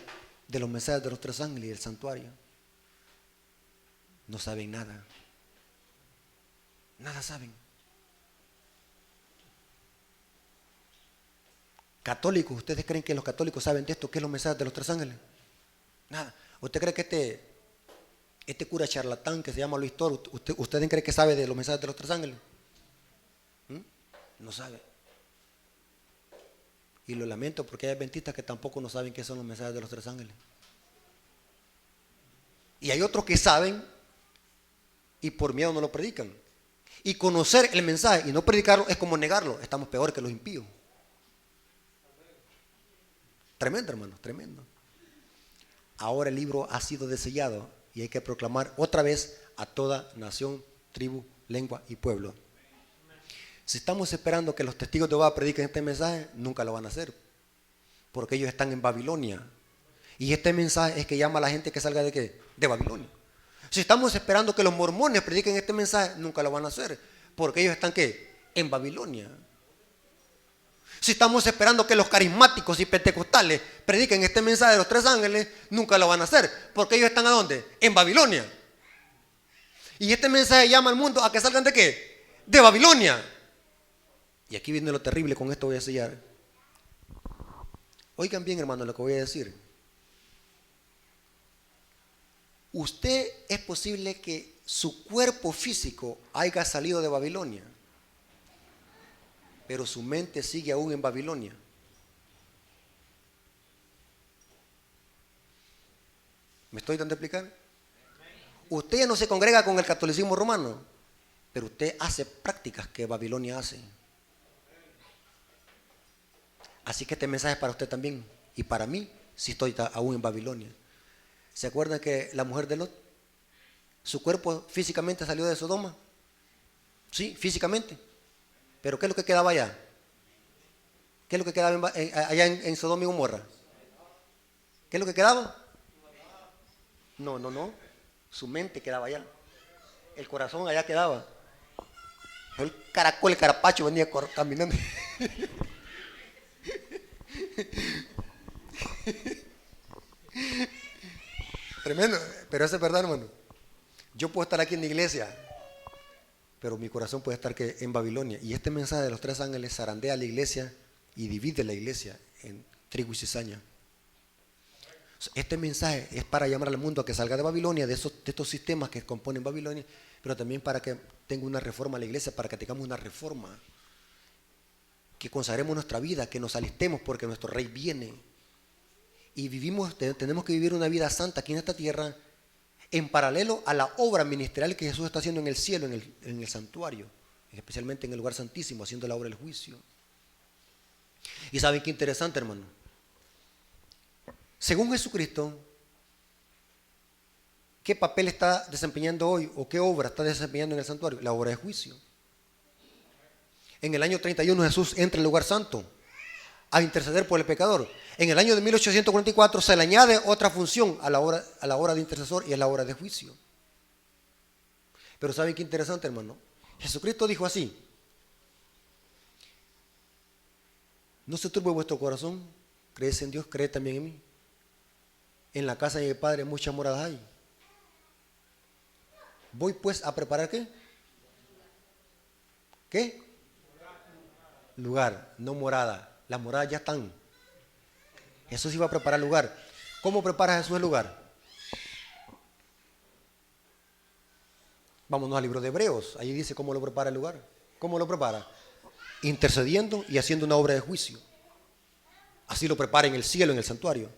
los mensajes de los tres ángeles y del santuario, no saben nada. Nada saben. Católicos, ¿ustedes creen que los católicos saben de esto? ¿Qué es los mensajes de los tres ángeles? Nada. ¿Usted cree que este cura charlatán que se llama Luis Toro, ¿ustedes creen que sabe de los mensajes de los tres ángeles? No sabe. Y lo lamento porque hay adventistas que tampoco no saben qué son los mensajes de los tres ángeles. Y hay otros que saben y por miedo no lo predican. Y conocer el mensaje y no predicarlo es como negarlo. Estamos peor que los impíos. Tremendo, hermano, tremendo. Ahora el libro ha sido desellado y hay que proclamar otra vez a toda nación, tribu, lengua y pueblo. Si estamos esperando que los testigos de Jehová prediquen este mensaje, nunca lo van a hacer, porque ellos están en Babilonia. Y este mensaje es que llama a la gente que salga de ¿qué? De Babilonia. Si estamos esperando que los mormones prediquen este mensaje, nunca lo van a hacer, porque ellos están ¿qué? En Babilonia. Si estamos esperando que los carismáticos y pentecostales prediquen este mensaje de los tres ángeles, nunca lo van a hacer, porque ellos están ¿a dónde? En Babilonia. Y este mensaje llama al mundo a que salgan ¿de qué? De Babilonia. Y aquí viene lo terrible, con esto voy a sellar. Oigan bien, hermano, lo que voy a decir. Usted es posible que su cuerpo físico haya salido de Babilonia, pero su mente sigue aún en Babilonia. ¿Me estoy dando a explicar? Usted ya no se congrega con el catolicismo romano, pero usted hace prácticas que Babilonia hace. Así que este mensaje es para usted también y para mí, si estoy aún en Babilonia. ¿Se acuerdan que la mujer de Lot, su cuerpo físicamente salió de Sodoma? Sí, físicamente. Pero ¿qué es lo que quedaba allá? ¿Qué es lo que quedaba allá en Sodoma y Gomorra? ¿Qué es lo que quedaba? No. Su mente quedaba allá. El corazón allá quedaba. El caracol, el carapacho venía caminando. Tremendo, pero eso es verdad, hermano. Yo puedo estar aquí en la iglesia, pero mi corazón puede estar en Babilonia. Y este mensaje de los 3 ángeles zarandea la iglesia y divide la iglesia en trigo y cizaña. Este mensaje es para llamar al mundo a que salga de Babilonia, de estos sistemas que componen Babilonia, pero también para que tenga una reforma a la iglesia, para que tengamos una reforma, que consagremos nuestra vida, que nos alistemos porque nuestro rey viene. Y tenemos que vivir una vida santa aquí en esta tierra, en paralelo a la obra ministerial que Jesús está haciendo en el cielo, en el santuario, especialmente en el lugar santísimo, haciendo la obra del juicio. Y saben qué interesante, hermano. Según Jesucristo, ¿qué papel está desempeñando hoy o qué obra está desempeñando en el santuario? La obra de juicio. En el año 31 Jesús entra al lugar santo a interceder por el pecador. En el año de 1844 se le añade otra función a la obra de intercesor, y es la obra de juicio. Pero ¿saben qué interesante, hermano? Jesucristo dijo así: no se turbe vuestro corazón, creed en Dios, creed también en mí. En la casa de mi Padre muchas moradas hay. Voy pues a preparar ¿qué? ¿Qué? Lugar, no morada. Las moradas ya están. Jesús iba a preparar lugar. ¿Cómo prepara Jesús el lugar? Vámonos al libro de Hebreos. Ahí dice cómo lo prepara el lugar. ¿Cómo lo prepara? Intercediendo y haciendo una obra de juicio. Así lo prepara en el cielo, en el santuario.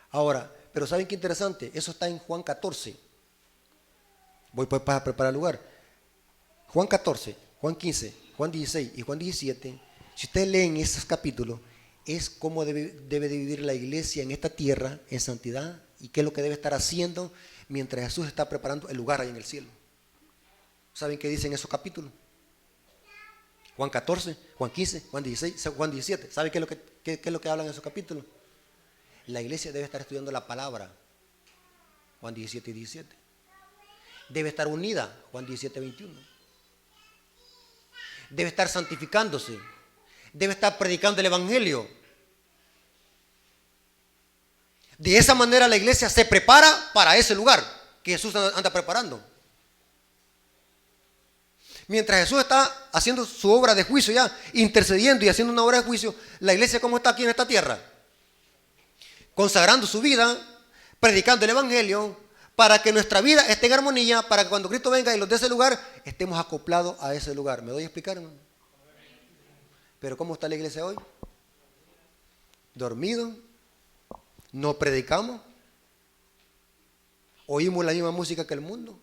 Ahora, pero ¿saben qué interesante? Eso está en Juan 14. Voy pues a preparar el lugar. Juan 14, Juan 15, Juan 16 y Juan 17. Si ustedes leen esos capítulos, es cómo debe de vivir la iglesia en esta tierra, en santidad, y qué es lo que debe estar haciendo mientras Jesús está preparando el lugar ahí en el cielo. ¿Saben qué dicen esos capítulos? Juan 14, Juan 15, Juan 16, Juan 17. ¿Saben qué es lo que hablan en esos capítulos? La iglesia debe estar estudiando la palabra, Juan 17 y 17. Debe estar unida, Juan 17, 21. Debe estar santificándose. Debe estar predicando el evangelio. De esa manera la iglesia se prepara para ese lugar que Jesús anda preparando. Mientras Jesús está haciendo su obra de juicio ya, intercediendo y haciendo una obra de juicio, la iglesia ¿cómo está aquí en esta tierra? Consagrando su vida, predicando el evangelio, para que nuestra vida esté en armonía, para que cuando Cristo venga y los de ese lugar, estemos acoplados a ese lugar. ¿Me doy a explicar, hermano? Pero ¿cómo está la iglesia hoy? Dormido, no predicamos, oímos la misma música que el mundo,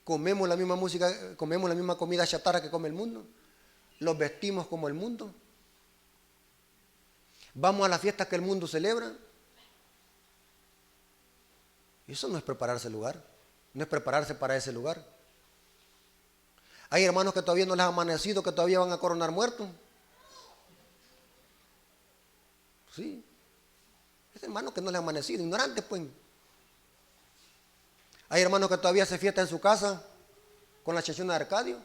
comemos la misma música, comemos la misma comida chatarra que come el mundo, los vestimos como el mundo, vamos a las fiestas que el mundo celebra. Eso no es prepararse el lugar, no es prepararse para ese lugar. Hay hermanos que todavía no les ha amanecido, que todavía van a coronar muertos. Sí, es hermano que no les ha amanecido, ignorantes pues. Hay hermanos que todavía se fiesta en su casa con la chachona de Arcadio.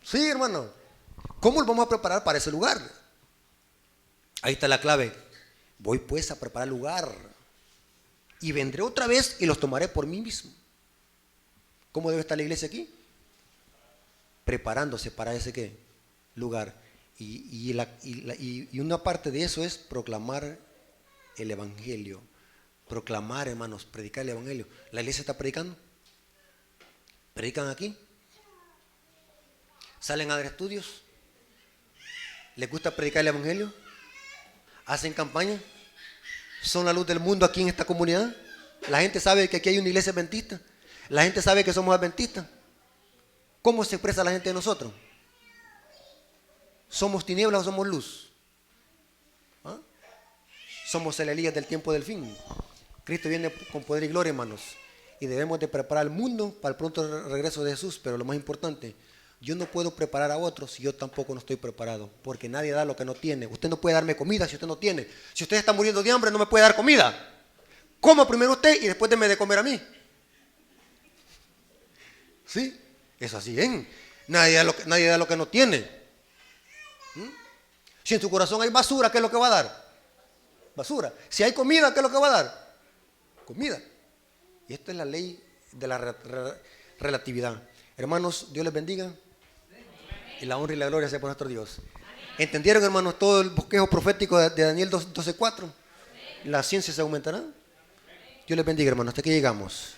Sí, hermano. ¿Cómo lo vamos a preparar para ese lugar? Ahí está la clave. Voy pues a preparar lugar y vendré otra vez y los tomaré por mí mismo. ¿Cómo debe estar la iglesia aquí? Preparándose para ese ¿qué? Lugar. Y una parte de eso es proclamar el evangelio. Proclamar, hermanos, predicar el evangelio. ¿La iglesia está predicando? ¿Predican aquí? ¿Salen a dar estudios? ¿Les gusta predicar el evangelio? ¿Hacen campaña? ¿Son la luz del mundo aquí en esta comunidad? ¿La gente sabe que aquí hay una iglesia adventista? La gente sabe que somos adventistas. ¿Cómo se expresa la gente de nosotros? ¿Somos tinieblas o somos luz? ¿Ah? Somos el Elías del tiempo del fin. Cristo viene con poder y gloria, hermanos. Y debemos de preparar al mundo para el pronto regreso de Jesús. Pero lo más importante, yo no puedo preparar a otros si yo tampoco no estoy preparado. Porque nadie da lo que no tiene. Usted no puede darme comida si usted no tiene. Si usted está muriendo de hambre, no me puede dar comida. Coma primero usted y después deme de comer a mí. ¿Sí? Es así, ¿eh? Nadie da lo que no tiene. Si en tu corazón hay basura, ¿qué es lo que va a dar? Basura. Si hay comida, ¿qué es lo que va a dar? Comida. Y esta es la ley de la relatividad. Hermanos, Dios les bendiga. Y la honra y la gloria sea por nuestro Dios. ¿Entendieron, hermanos, todo el bosquejo profético de Daniel 12:4? La ciencia se aumentará. Dios les bendiga, hermanos. Hasta aquí llegamos.